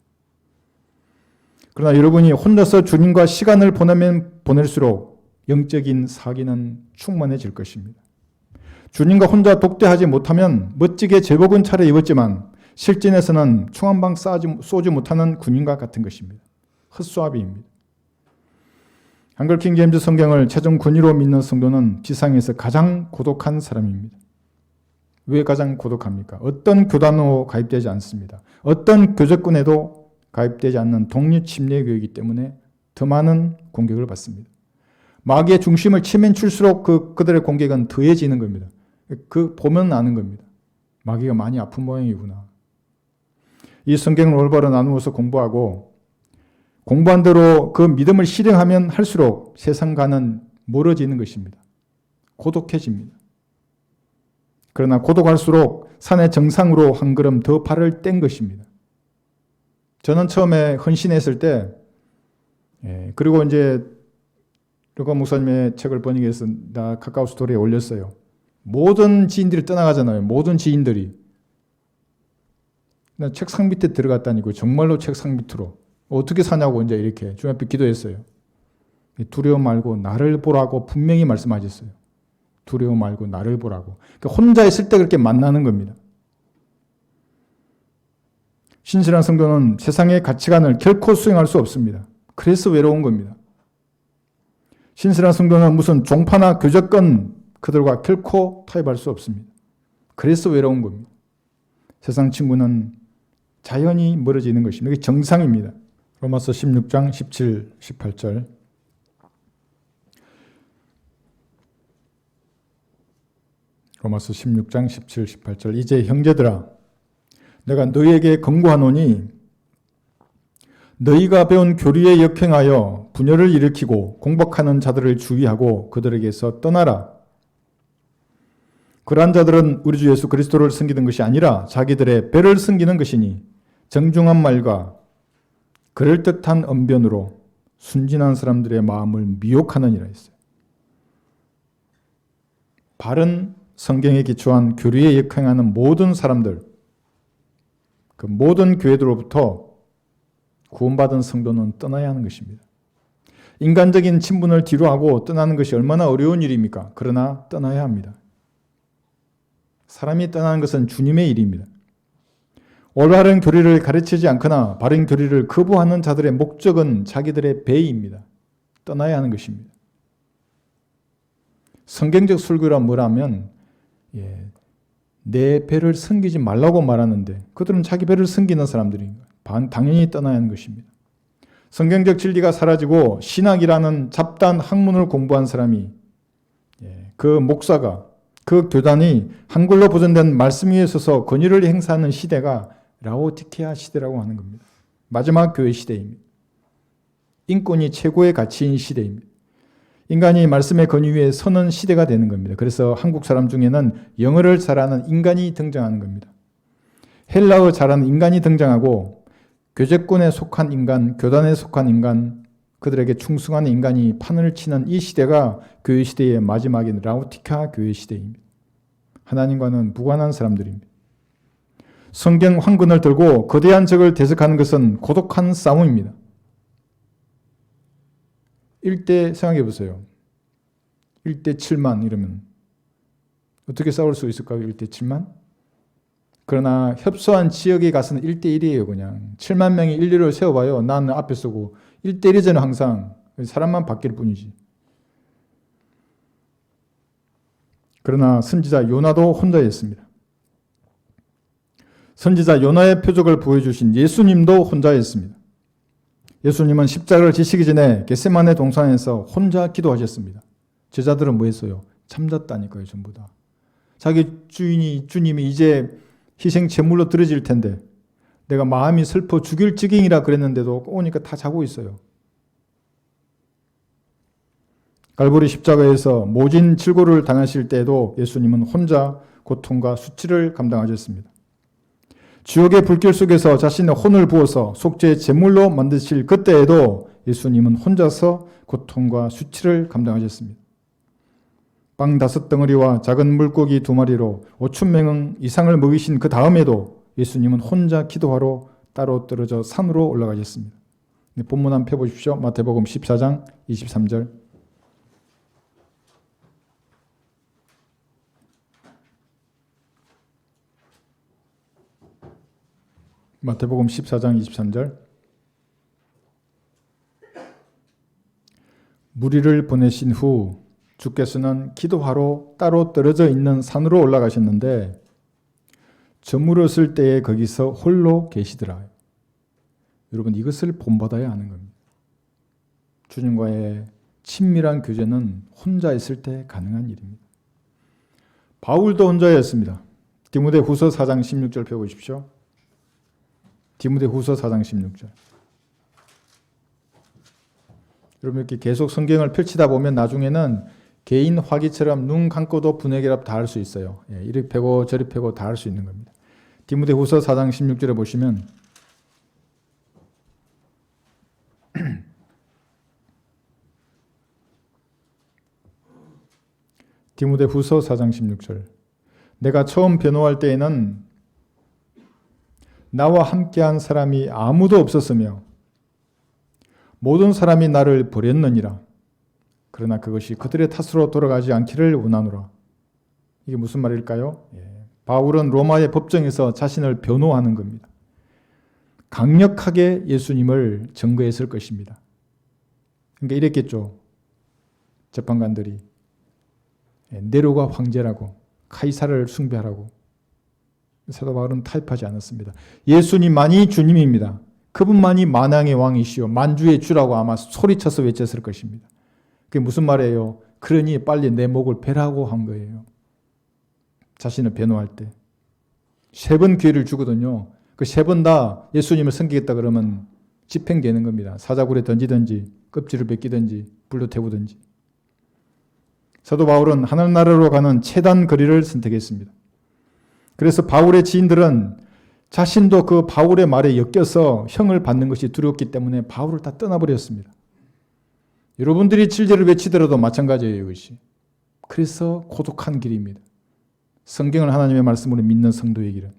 Speaker 1: 그러나 여러분이 혼자서 주님과 시간을 보내면 보낼수록 영적인 사기는 충만해질 것입니다. 주님과 혼자 독대하지 못하면 멋지게 제복은 차려 입었지만 실전에서는 총 한 방 쏘지 못하는 군인과 같은 것입니다. 헛수아비입니다. 한글 킹제임스 성경을 최종 권위로 믿는 성도는 지상에서 가장 고독한 사람입니다. 왜 가장 고독합니까? 어떤 교단으로 가입되지 않습니다. 어떤 교제권에도 가입되지 않는 독립 침례교이기 때문에 더 많은 공격을 받습니다. 마귀의 중심을 치면 칠수록 그들의 공격은 더해지는 겁니다. 보면 아는 겁니다. 마귀가 많이 아픈 모양이구나. 이 성경을 올바로 나누어서 공부하고 공부한 대로 그 믿음을 실행하면 할수록 세상과는 멀어지는 것입니다. 고독해집니다. 그러나 고독할수록 산의 정상으로 한 걸음 더 발을 뗀 것입니다. 저는 처음에 헌신했을 때, 그리고 이제 르고 목사님의 책을 번역해서 나 카카오 스토리에 올렸어요. 모든 지인들이 떠나가잖아요. 모든 지인들이. 나 책상 밑에 들어갔다니고 정말로 책상 밑으로. 어떻게 사냐고 이제 이렇게 주님 앞에 기도했어요. 두려움 말고 나를 보라고 분명히 말씀하셨어요. 두려움 말고 나를 보라고. 그러니까 혼자 있을 때 그렇게 만나는 겁니다. 신실한 성도는 세상의 가치관을 결코 수행할 수 없습니다. 그래서 외로운 겁니다. 신실한 성도는 무슨 종파나 교제권 그들과 결코 타협할 수 없습니다. 그래서 외로운 겁니다. 세상 친구는 자연히 멀어지는 것입니다. 이게 정상입니다. 로마서 16장 17, 18절. 로마서 16장 17, 18절. 이제 형제들아 내가 너희에게 권고하노니 너희가 배운 교리에 역행하여 분열을 일으키고 공박하는 자들을 주의하고 그들에게서 떠나라. 그러한 자들은 우리 주 예수 그리스도를 섬기는 것이 아니라 자기들의 배를 섬기는 것이니 정중한 말과 그럴듯한 언변으로 순진한 사람들의 마음을 미혹하느니라 했어요. 바른 성경에 기초한 교리에 역행하는 모든 사람들, 그 모든 교회들로부터 구원받은 성도는 떠나야 하는 것입니다. 인간적인 친분을 뒤로하고 떠나는 것이 얼마나 어려운 일입니까? 그러나 떠나야 합니다. 사람이 떠나는 것은 주님의 일입니다. 올바른 교리를 가르치지 않거나 바른 교리를 거부하는 자들의 목적은 자기들의 배입니다. 떠나야 하는 것입니다. 성경적 설교란 뭐라면 내 배를 섬기지 말라고 말하는데 그들은 자기 배를 섬기는 사람들인 거예요. 당연히 떠나야 하는 것입니다. 성경적 진리가 사라지고 신학이라는 잡다한 학문을 공부한 사람이 그 목사가 그 교단이 한글로 보존된 말씀 위에 서서 권위를 행사하는 시대가 라오디케아 시대라고 하는 겁니다. 마지막 교회 시대입니다. 인권이 최고의 가치인 시대입니다. 인간이 말씀의 권위 위에 서는 시대가 되는 겁니다. 그래서 한국 사람 중에는 영어를 잘하는 인간이 등장하는 겁니다. 헬라어 잘하는 인간이 등장하고 교제권에 속한 인간, 교단에 속한 인간, 그들에게 충성하는 인간이 판을 치는 이 시대가 교회 시대의 마지막인 라오디케아 교회 시대입니다. 하나님과는 무관한 사람들입니다. 성경 황근을 들고 거대한 적을 대적하는 것은 고독한 싸움입니다. 1대 생각해 보세요. 1대 7만 이러면 어떻게 싸울 수 있을까요? 1대 7만? 그러나 협소한 지역에 가서는 1대 1이에요. 그냥 7만 명이 인류를 세워봐요. 나는 앞에 서고 1대 1이잖아요. 항상 사람만 바뀔 뿐이지. 그러나 선지자 요나도 혼자였습니다. 선지자 요나의 표적을 보여주신 예수님도 혼자였습니다. 예수님은 십자가를 지시기 전에 겟세마네 동산에서 혼자 기도하셨습니다. 제자들은 뭐 했어요? 잠잤다니까요. 전부 다. 자기 주님이 이제 희생 제물로 드려질 텐데 내가 마음이 슬퍼 죽일 지경이라 그랬는데도 오니까 다 자고 있어요. 갈보리 십자가에서 모진 질고를 당하실 때에도 예수님은 혼자 고통과 수치를 감당하셨습니다. 지옥의 불길 속에서 자신의 혼을 부어서 속죄의 제물로 만드실 그때에도 예수님은 혼자서 고통과 수치를 감당하셨습니다. 빵 5덩어리와 작은 물고기 2마리로 5,000명 이상을 먹이신 그 다음에도 예수님은 혼자 기도하러 따로 떨어져 산으로 올라가셨습니다. 본문 한번 펴보십시오. 마태복음 14장 23절. 마태복음 14장 23절. 무리를 보내신 후 주께서는 기도하러 따로 떨어져 있는 산으로 올라가셨는데 저물었을 때에 거기서 홀로 계시더라. 여러분, 이것을 본받아야 하는 겁니다. 주님과의 친밀한 교제는 혼자 있을 때 가능한 일입니다. 바울도 혼자였습니다. 디모데후서 4장 16절 펴보십시오. 디모데후서 4장 16절. 여러분, 이렇게 계속 성경을 펼치다 보면 나중에는 개인 화기처럼 눈 감고도 분해결합 다 할 수 있어요. 이리 펴고 저리 펴고 다 할 수 있는 겁니다. 디모데후서 4장 16절에 보시면 디모데후서 4장 16절. 내가 처음 변호할 때에는 나와 함께한 사람이 아무도 없었으며 모든 사람이 나를 버렸느니라. 그러나 그것이 그들의 탓으로 돌아가지 않기를 원하노라. 이게 무슨 말일까요? 바울은 로마의 법정에서 자신을 변호하는 겁니다. 강력하게 예수님을 증거했을 것입니다. 그러니까 이랬겠죠. 재판관들이 네로가 황제라고, 카이사를 숭배하라고. 사도 바울은 타협하지 않았습니다. 예수님만이 주님입니다. 그분만이 만왕의 왕이시오, 만주의 주라고 아마 소리쳐서 외쳤을 것입니다. 그게 무슨 말이에요? 그러니 빨리 내 목을 베라고 한 거예요. 자신을 변호할 때 3번 기회를 주거든요. 그 3번 다 예수님을 섬기겠다 그러면 집행되는 겁니다. 사자굴에 던지든지 껍질을 벗기든지 불로 태우든지. 사도 바울은 하늘나라로 가는 최단 거리를 선택했습니다. 그래서 바울의 지인들은 자신도 그 바울의 말에 엮여서 형을 받는 것이 두렵기 때문에 바울을 다 떠나버렸습니다. 여러분들이 진리를 외치더라도 마찬가지예요, 이것이. 그래서 고독한 길입니다. 성경을 하나님의 말씀으로 믿는 성도의 길은.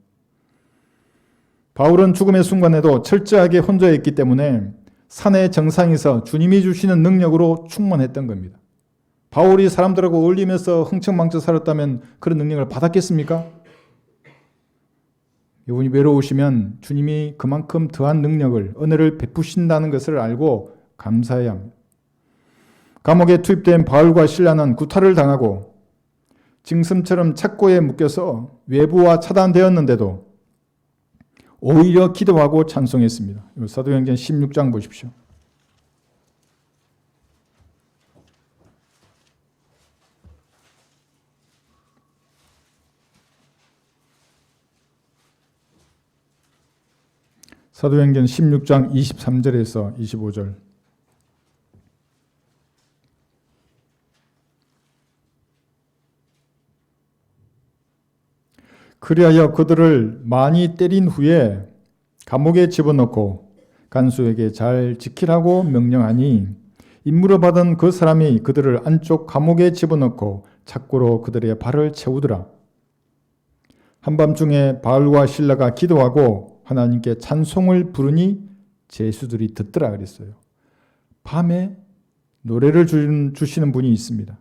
Speaker 1: 바울은 죽음의 순간에도 철저하게 혼자 있기 때문에 산의 정상에서 주님이 주시는 능력으로 충만했던 겁니다. 바울이 사람들하고 어울리면서 흥청망청 살았다면 그런 능력을 받았겠습니까? 이분이 외로우시면 주님이 그만큼 더한 능력을, 은혜를 베푸신다는 것을 알고 감사해야 합니다. 감옥에 투입된 바울과 실라는 구타를 당하고 징슴처럼 착고에 묶여서 외부와 차단되었는데도 오히려 기도하고 찬송했습니다. 사도행전 16장 보십시오. 사도행전 16장 23절에서 25절. 그리하여 그들을 많이 때린 후에 감옥에 집어넣고 간수에게 잘 지키라고 명령하니 임무로 받은 그 사람이 그들을 안쪽 감옥에 집어넣고 착고로 그들의 발을 채우더라. 한밤중에 바울과 실라가 기도하고 하나님께 찬송을 부르니 제수들이 듣더라 그랬어요. 밤에 노래를 주시는 분이 있습니다.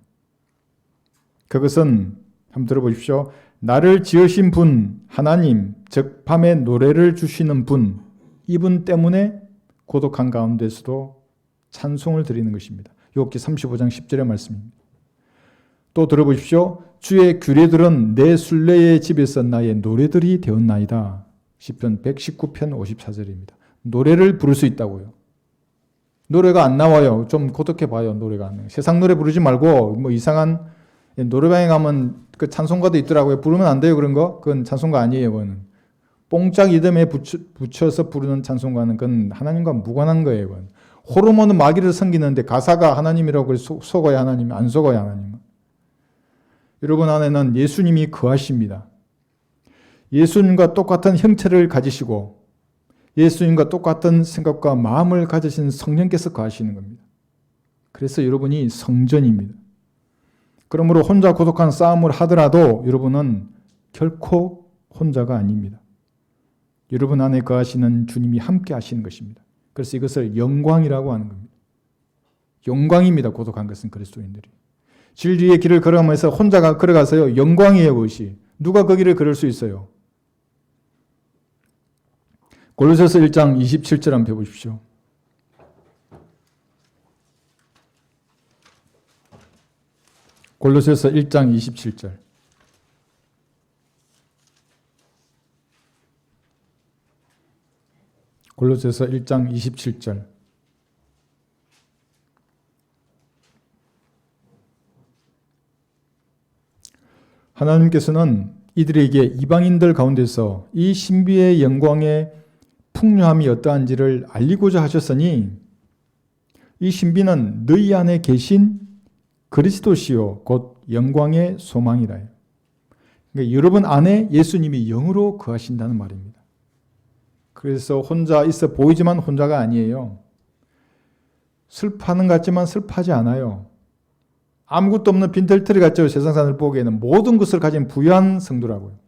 Speaker 1: 그것은 한번 들어보십시오. 나를 지으신 분 하나님, 즉 밤에 노래를 주시는 분, 이분 때문에 고독한 가운데서도 찬송을 드리는 것입니다. 욥기 35장 10절의 말씀입니다. 또 들어보십시오. 주의 규례들은 내 순례의 집에서 나의 노래들이 되었나이다. 시편 119편 54절입니다. 노래를 부를 수 있다고요. 노래가 안 나와요. 좀 고독해 봐요. 노래가 안 나와요. 세상 노래 부르지 말고 뭐 이상한 노래방에 가면 그 찬송가도 있더라고요. 부르면 안 돼요, 그런 거? 그건 찬송가 아니에요, 그거는. 뽕짝 이듬에 붙여서 부르는 찬송가는 그건 하나님과 무관한 거예요, 그건. 호르몬은 마귀를 섬기는데 가사가 하나님이라고 속어야 하나님, 안 속어야 하나님. 여러분 안에는 예수님이 거하십니다. 예수님과 똑같은 형체를 가지시고 예수님과 똑같은 생각과 마음을 가지신 성령께서 거하시는 겁니다. 그래서 여러분이 성전입니다. 그러므로 혼자 고독한 싸움을 하더라도 여러분은 결코 혼자가 아닙니다. 여러분 안에 거하시는 주님이 함께 하시는 것입니다. 그래서 이것을 영광이라고 하는 겁니다. 영광입니다. 고독한 것은 그리스도인들이. 진리의 길을 걸어가면서 혼자가 걸어가서요. 영광이에요. 그것이. 누가 그 길을 걸을 수 있어요? 골로새서 1장 27절 한번 펴보십시오. 골로새서 1장 27절. 골로새서 1장 27절. 하나님께서는 이들에게 이방인들 가운데서 이 신비의 영광의 풍요함이 어떠한지를 알리고자 하셨으니 이 신비는 너희 안에 계신 그리스도시요 곧 영광의 소망이라요. 그러니까 여러분 안에 예수님이 영으로 거하신다는 말입니다. 그래서 혼자 있어 보이지만 혼자가 아니에요. 슬퍼하는 것 같지만 슬퍼하지 않아요. 아무것도 없는 빈털터리 같죠. 세상 사람을 보기에는 모든 것을 가진 부유한 성도라고요.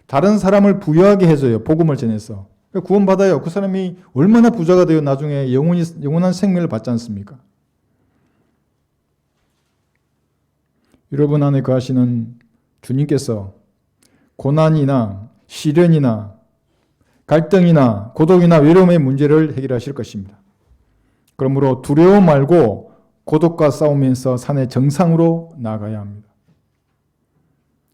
Speaker 1: 다른 사람을 부유하게 해줘요. 복음을 전해서. 구원받아요. 그 사람이 얼마나 부자가 되어 나중에 영원한 생명을 받지 않습니까? 여러분 안에 거하시는 주님께서 고난이나 시련이나 갈등이나 고독이나 외로움의 문제를 해결하실 것입니다. 그러므로 두려워 말고 고독과 싸우면서 산의 정상으로 나아가야 합니다.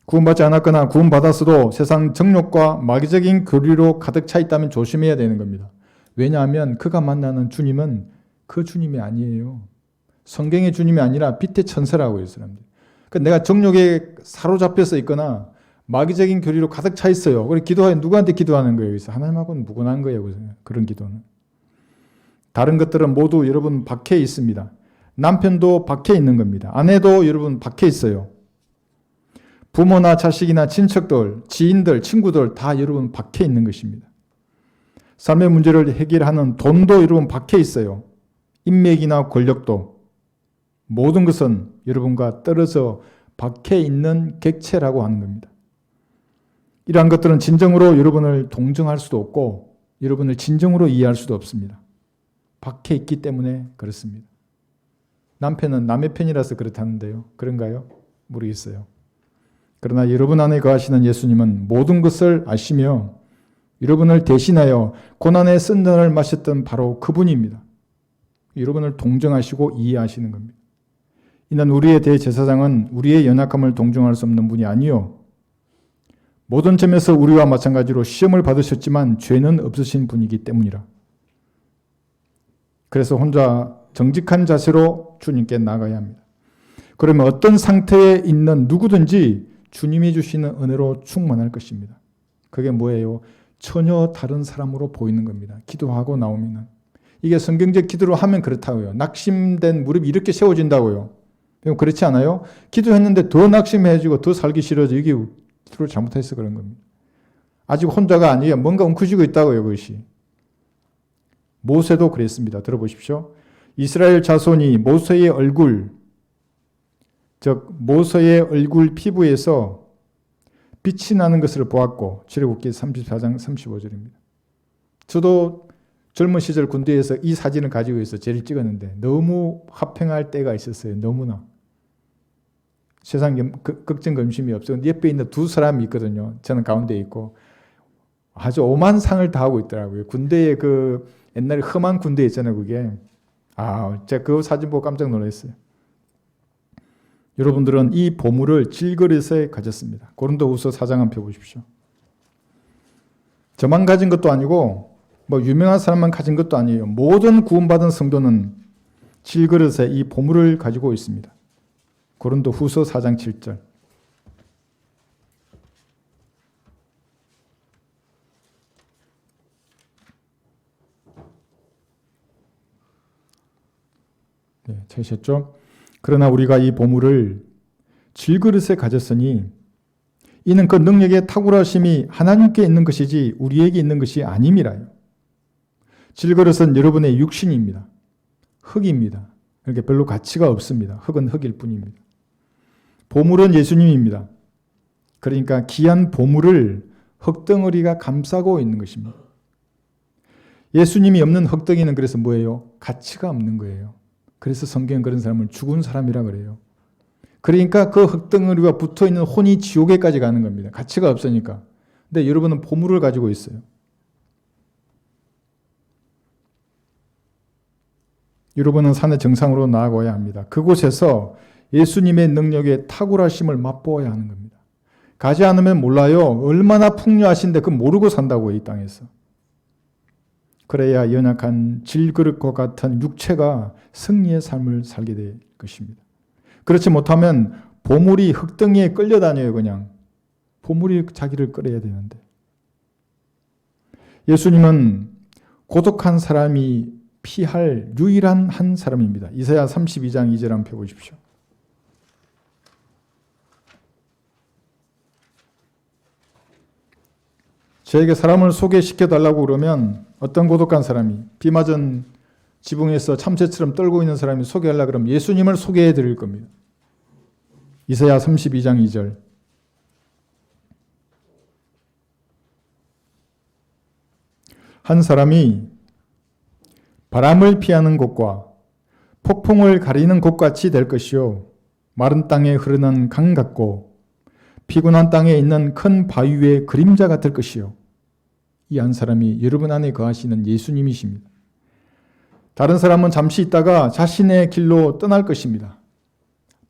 Speaker 1: 구원받지 않았거나 구원받았어도 세상 정욕과 마귀적인 교리로 가득 차 있다면 조심해야 되는 겁니다. 왜냐하면 그가 만나는 주님은 그 주님이 아니에요. 성경의 주님이 아니라 빛의 천사라고 해요, 사람들이. 그러니까 내가 정욕에 사로잡혀서 있거나 마귀적인 교리로 가득 차 있어요. 그래서 기도하면 누구한테 기도하는 거예요? 그래서 하나님하고는 무관한 거예요. 그런 기도는. 다른 것들은 모두 여러분 밖에 있습니다. 남편도 밖에 있는 겁니다. 아내도 여러분 밖에 있어요. 부모나 자식이나 친척들, 지인들, 친구들 다 여러분 밖에 있는 것입니다. 삶의 문제를 해결하는 돈도 여러분 밖에 있어요. 인맥이나 권력도 모든 것은 여러분과 떨어져 밖에 있는 객체라고 하는 겁니다. 이러한 것들은 진정으로 여러분을 동정할 수도 없고 여러분을 진정으로 이해할 수도 없습니다. 밖에 있기 때문에 그렇습니다. 남편은 남의 편이라서 그렇다는데요. 그런가요? 모르겠어요. 그러나 여러분 안에 거하시는 예수님은 모든 것을 아시며 여러분을 대신하여 고난의 쓴잔을 마셨던 바로 그분입니다. 여러분을 동정하시고 이해하시는 겁니다. 이는 우리의 대제사장은 우리의 연약함을 동정할 수 없는 분이 아니요 모든 점에서 우리와 마찬가지로 시험을 받으셨지만 죄는 없으신 분이기 때문이라. 그래서 혼자 정직한 자세로 주님께 나가야 합니다. 그러면 어떤 상태에 있는 누구든지 주님이 주시는 은혜로 충만할 것입니다. 그게 뭐예요? 전혀 다른 사람으로 보이는 겁니다. 기도하고 나오면. 이게 성경적 기도로 하면 그렇다고요. 낙심된 무릎이 이렇게 세워진다고요. 그렇지 않아요? 기도했는데 더 낙심해지고 더 살기 싫어져. 이게 기도를 잘못해서 그런 겁니다. 아직 혼자가 아니에요. 뭔가 웅크지고 있다고요. 그것이. 모세도 그랬습니다. 들어보십시오. 이스라엘 자손이 모세의 얼굴, 즉 모세의 얼굴 피부에서 빛이 나는 것을 보았고 출애굽기 34장 35절입니다. 저도 젊은 시절 군대에서 이 사진을 가지고 있어 제일 찍었는데 너무 화평할 때가 있었어요. 너무나. 세상 걱정 검심이 없어. 옆에 있는 두 사람이 있거든요. 저는 가운데 있고 아주 오만 상을 다 하고 있더라고요. 군대에 그 옛날에 험한 군대 있잖아요. 그게. 제가 그 사진 보고 깜짝 놀랐어요. 여러분들은 이 보물을 질그릇에 가졌습니다. 고린도후서 4장 한번 펴보십시오. 저만 가진 것도 아니고 뭐 유명한 사람만 가진 것도 아니에요. 모든 구원받은 성도는 질그릇에 이 보물을 가지고 있습니다. 고린도후서 4장 7절. 네, 찾으셨죠? 그러나 우리가 이 보물을 질그릇에 가졌으니 이는 그 능력의 탁월하심이 하나님께 있는 것이지 우리에게 있는 것이 아님이라요. 질그릇은 여러분의 육신입니다. 흙입니다. 그러니까 별로 가치가 없습니다. 흙은 흙일 뿐입니다. 보물은 예수님입니다. 그러니까 귀한 보물을 흙덩어리가 감싸고 있는 것입니다. 예수님이 없는 흙덩이는 그래서 뭐예요? 가치가 없는 거예요. 그래서 성경은 그런 사람을 죽은 사람이라 그래요. 그러니까 그 흙덩어리가 붙어있는 혼이 지옥에까지 가는 겁니다. 가치가 없으니까. 근데 여러분은 보물을 가지고 있어요. 여러분은 산의 정상으로 나아가야 합니다. 그곳에서 예수님의 능력의 탁월하심을 맛보아야 하는 겁니다. 가지 않으면 몰라요. 얼마나 풍요하신데 그 모르고 산다고 이 땅에서. 그래야 연약한 질그릇과 같은 육체가 승리의 삶을 살게 될 것입니다. 그렇지 못하면 보물이 흙덩이에 끌려다녀요. 그냥 보물이 자기를 끌어야 되는데. 예수님은 고독한 사람이 피할 유일한 한 사람입니다. 이사야 32장 2절 한번 펴보십시오. 저에게 사람을 소개시켜달라고 그러면 어떤 고독한 사람이 비 맞은 지붕에서 참새처럼 떨고 있는 사람이 소개하려고 그러면 예수님을 소개해 드릴 겁니다. 이사야 32장 2절. 한 사람이 바람을 피하는 곳과 폭풍을 가리는 곳같이 될 것이요 마른 땅에 흐르는 강 같고 피곤한 땅에 있는 큰 바위 위의 그림자 같을 것이요. 이 한 사람이 여러분 안에 거하시는 예수님이십니다. 다른 사람은 잠시 있다가 자신의 길로 떠날 것입니다.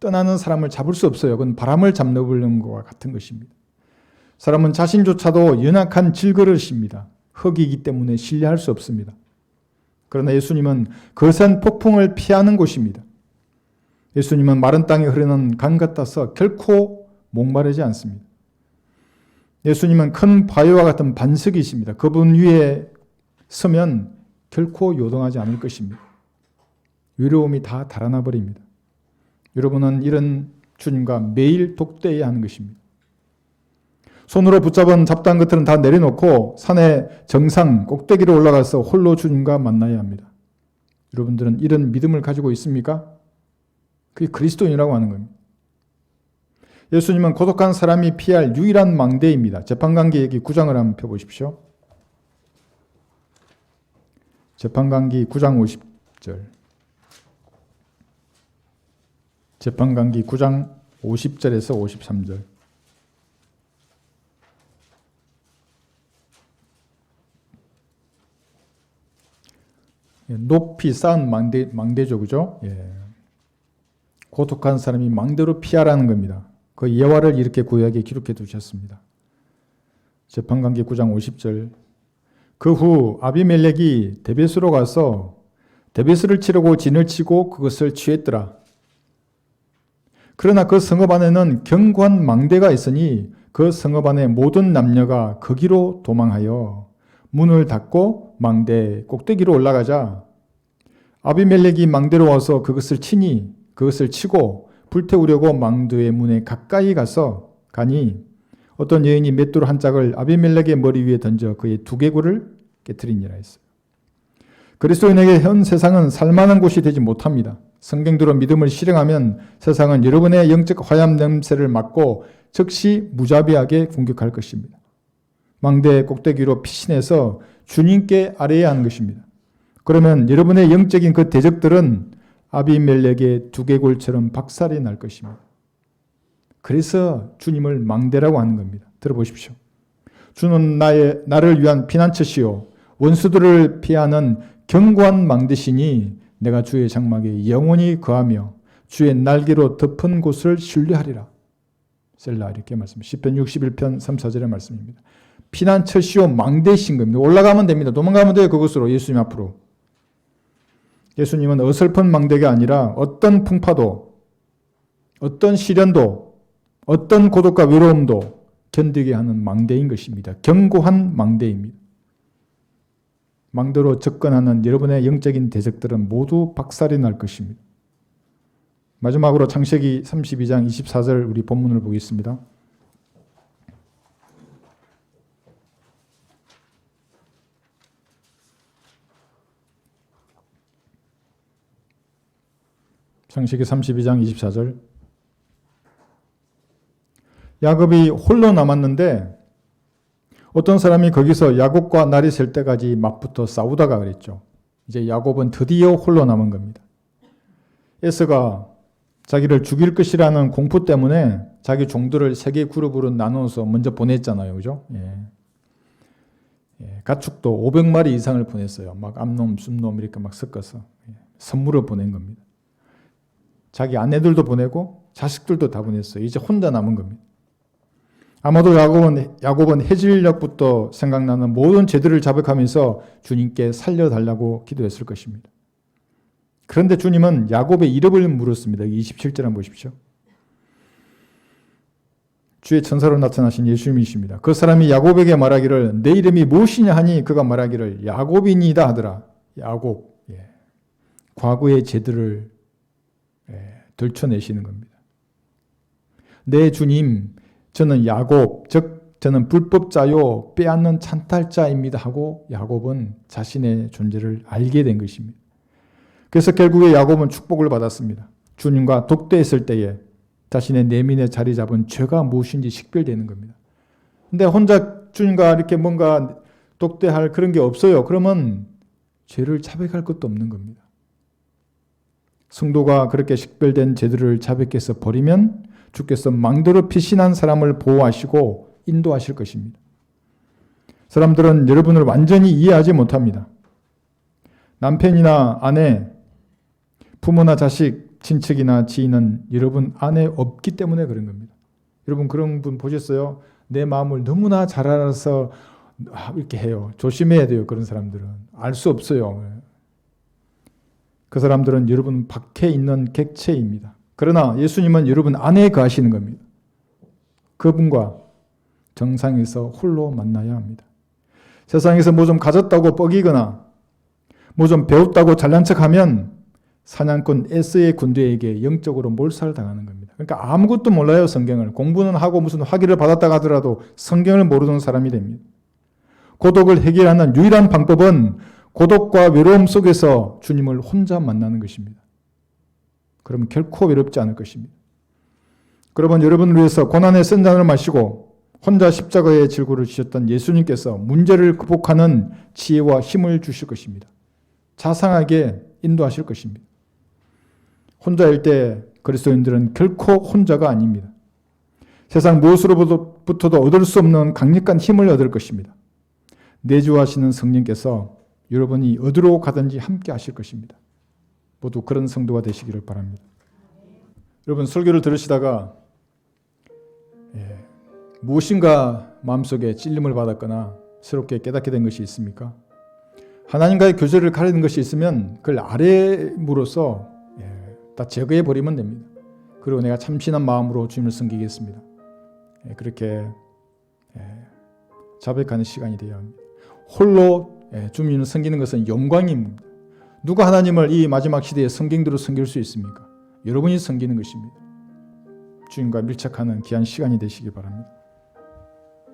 Speaker 1: 떠나는 사람을 잡을 수 없어요. 그건 바람을 잡는 것과 같은 것입니다. 사람은 자신조차도 연약한 질그릇입니다. 흙이기 때문에 신뢰할 수 없습니다. 그러나 예수님은 거센 폭풍을 피하는 곳입니다. 예수님은 마른 땅에 흐르는 강 같아서 결코 목마르지 않습니다. 예수님은 큰 바위와 같은 반석이십니다. 그분 위에 서면 결코 요동하지 않을 것입니다. 외로움이 다 달아나 버립니다. 여러분은 이런 주님과 매일 독대해야 하는 것입니다. 손으로 붙잡은 잡다한 것들은 다 내려놓고 산의 정상 꼭대기로 올라가서 홀로 주님과 만나야 합니다. 여러분들은 이런 믿음을 가지고 있습니까? 그게 그리스도인이라고 하는 겁니다. 예수님은 고독한 사람이 피할 유일한 망대입니다. 재판관계 얘기 9장을 한번 펴보십시오. 재판관계 9장 50절. 재판관계 9장 50절에서 53절. 높이 쌓은 망대죠. 그죠? 예. 고독한 사람이 망대로 피하라는 겁니다. 그 예화를 이렇게 구약에 기록해 두셨습니다. 재판관계 9장 50절. 그 후 아비멜렉이 데베스로 가서 데베스를 치려고 진을 치고 그것을 취했더라. 그러나 그 성읍 안에는 견고한 망대가 있으니 그 성읍 안의 모든 남녀가 거기로 도망하여 문을 닫고 망대 꼭대기로 올라가자 아비멜렉이 망대로 와서 그것을 치고 불태우려고 망대의 문에 가까이 가니 어떤 여인이 맷돌 한 짝을 아비멜렉의 머리 위에 던져 그의 두개골을 깨트리니라 했어요. 그리스도인에게 현 세상은 살만한 곳이 되지 못합니다. 성경대로 믿음을 실행하면 세상은 여러분의 영적 화염 냄새를 맡고 즉시 무자비하게 공격할 것입니다. 망대 꼭대기로 피신해서 주님께 아뢰야 하는 것입니다. 그러면 여러분의 영적인 그 대적들은 아비멜렉의 두개골처럼 박살이 날 것입니다. 그래서 주님을 망대라고 하는 겁니다. 들어보십시오. 주는 나를 위한 피난처시요 원수들을 피하는 견고한 망대시니 내가 주의 장막에 영원히 거하며 주의 날개로 덮은 곳을 신뢰하리라. 셀라 이렇게 말씀합니다. 시편 61편 3, 4절의 말씀입니다. 피난처시요 망대신 겁니다. 올라가면 됩니다. 도망가면 돼요. 그곳으로 예수님 앞으로. 예수님은 어설픈 망대가 아니라 어떤 풍파도 어떤 시련도 어떤 고독과 외로움도 견디게 하는 망대인 것입니다. 견고한 망대입니다. 망대로 접근하는 여러분의 영적인 대적들은 모두 박살이 날 것입니다. 마지막으로 창세기 32장 24절 우리 본문을 보겠습니다. 창세기 32장 24절. 야곱이 홀로 남았는데 어떤 사람이 거기서 야곱과 날이 셀 때까지 맞붙어 싸우다가 그랬죠. 이제 야곱은 드디어 홀로 남은 겁니다. 에서가 자기를 죽일 것이라는 공포 때문에 자기 종들을 세 개 그룹으로 나누어서 먼저 보냈잖아요. 그죠? 가축도 500마리 이상을 보냈어요. 막 암놈, 순놈 이렇게 막 섞어서 선물을 보낸 겁니다. 자기 아내들도 보내고 자식들도 다 보냈어요. 이제 혼자 남은 겁니다. 아마도 야곱은 해질녘부터 생각나는 모든 죄들을 자백하면서 주님께 살려달라고 기도했을 것입니다. 그런데 주님은 야곱의 이름을 물었습니다. 27절 한번 보십시오. 주의 천사로 나타나신 예수님이십니다. 그 사람이 야곱에게 말하기를 내 이름이 무엇이냐 하니 그가 말하기를 야곱이니이다 하더라. 야곱. 과거의 죄들을 들춰내시는 겁니다. 내 주님, 저는 야곱, 즉 저는 불법자요 빼앗는 찬탈자입니다 하고 야곱은 자신의 존재를 알게 된 것입니다. 그래서 결국에 야곱은 축복을 받았습니다. 주님과 독대했을 때에 자신의 내면에 자리 잡은 죄가 무엇인지 식별되는 겁니다. 근데 혼자 주님과 이렇게 뭔가 독대할 그런 게 없어요. 그러면 죄를 자백할 것도 없는 겁니다. 성도가 그렇게 식별된 죄들을 자백해서 버리면 주께서 망대로 피신한 사람을 보호하시고 인도하실 것입니다. 사람들은 여러분을 완전히 이해하지 못합니다. 남편이나 아내, 부모나 자식, 친척이나 지인은 여러분 안에 없기 때문에 그런 겁니다. 여러분 그런 분 보셨어요? 내 마음을 너무나 잘 알아서 이렇게 해요. 조심해야 돼요. 그런 사람들은. 알 수 없어요. 그 사람들은 여러분 밖에 있는 객체입니다. 그러나 예수님은 여러분 안에 거하시는 겁니다. 그분과 정상에서 홀로 만나야 합니다. 세상에서 뭐 좀 가졌다고 뻐기거나 뭐 좀 배웠다고 잘난 척하면 사냥꾼 에스의 군대에게 영적으로 몰살당하는 겁니다. 그러니까 아무것도 몰라요. 성경을. 공부는 하고 무슨 학위를 받았다 하더라도 성경을 모르는 사람이 됩니다. 고독을 해결하는 유일한 방법은 고독과 외로움 속에서 주님을 혼자 만나는 것입니다. 그러면 결코 외롭지 않을 것입니다. 그러면 여러분을 위해서 고난의 쓴 잔을 마시고 혼자 십자가의 질고를 지셨던 예수님께서 문제를 극복하는 지혜와 힘을 주실 것입니다. 자상하게 인도하실 것입니다. 혼자일 때 그리스도인들은 결코 혼자가 아닙니다. 세상 무엇으로부터도 얻을 수 없는 강력한 힘을 얻을 것입니다. 내주하시는 성령께서 여러분이 어디로 가든지 함께 하실 것입니다. 모두 그런 성도가 되시기를 바랍니다. 여러분 설교를 들으시다가 무엇인가 마음속에 찔림을 받았거나 새롭게 깨닫게 된 것이 있습니까? 하나님과의 교제를 가리는 것이 있으면 그걸 아뢰므로써 다 제거해 버리면 됩니다. 그리고 내가 참신한 마음으로 주님을 섬기겠습니다. 그렇게 자백하는 시간이 되어야 합니다. 홀로 주님을 섬기는 것은 영광입니다. 누가 하나님을 이 마지막 시대에 성경대로 섬길 수 있습니까? 여러분이 섬기는 것입니다. 주님과 밀착하는 귀한 시간이 되시기 바랍니다.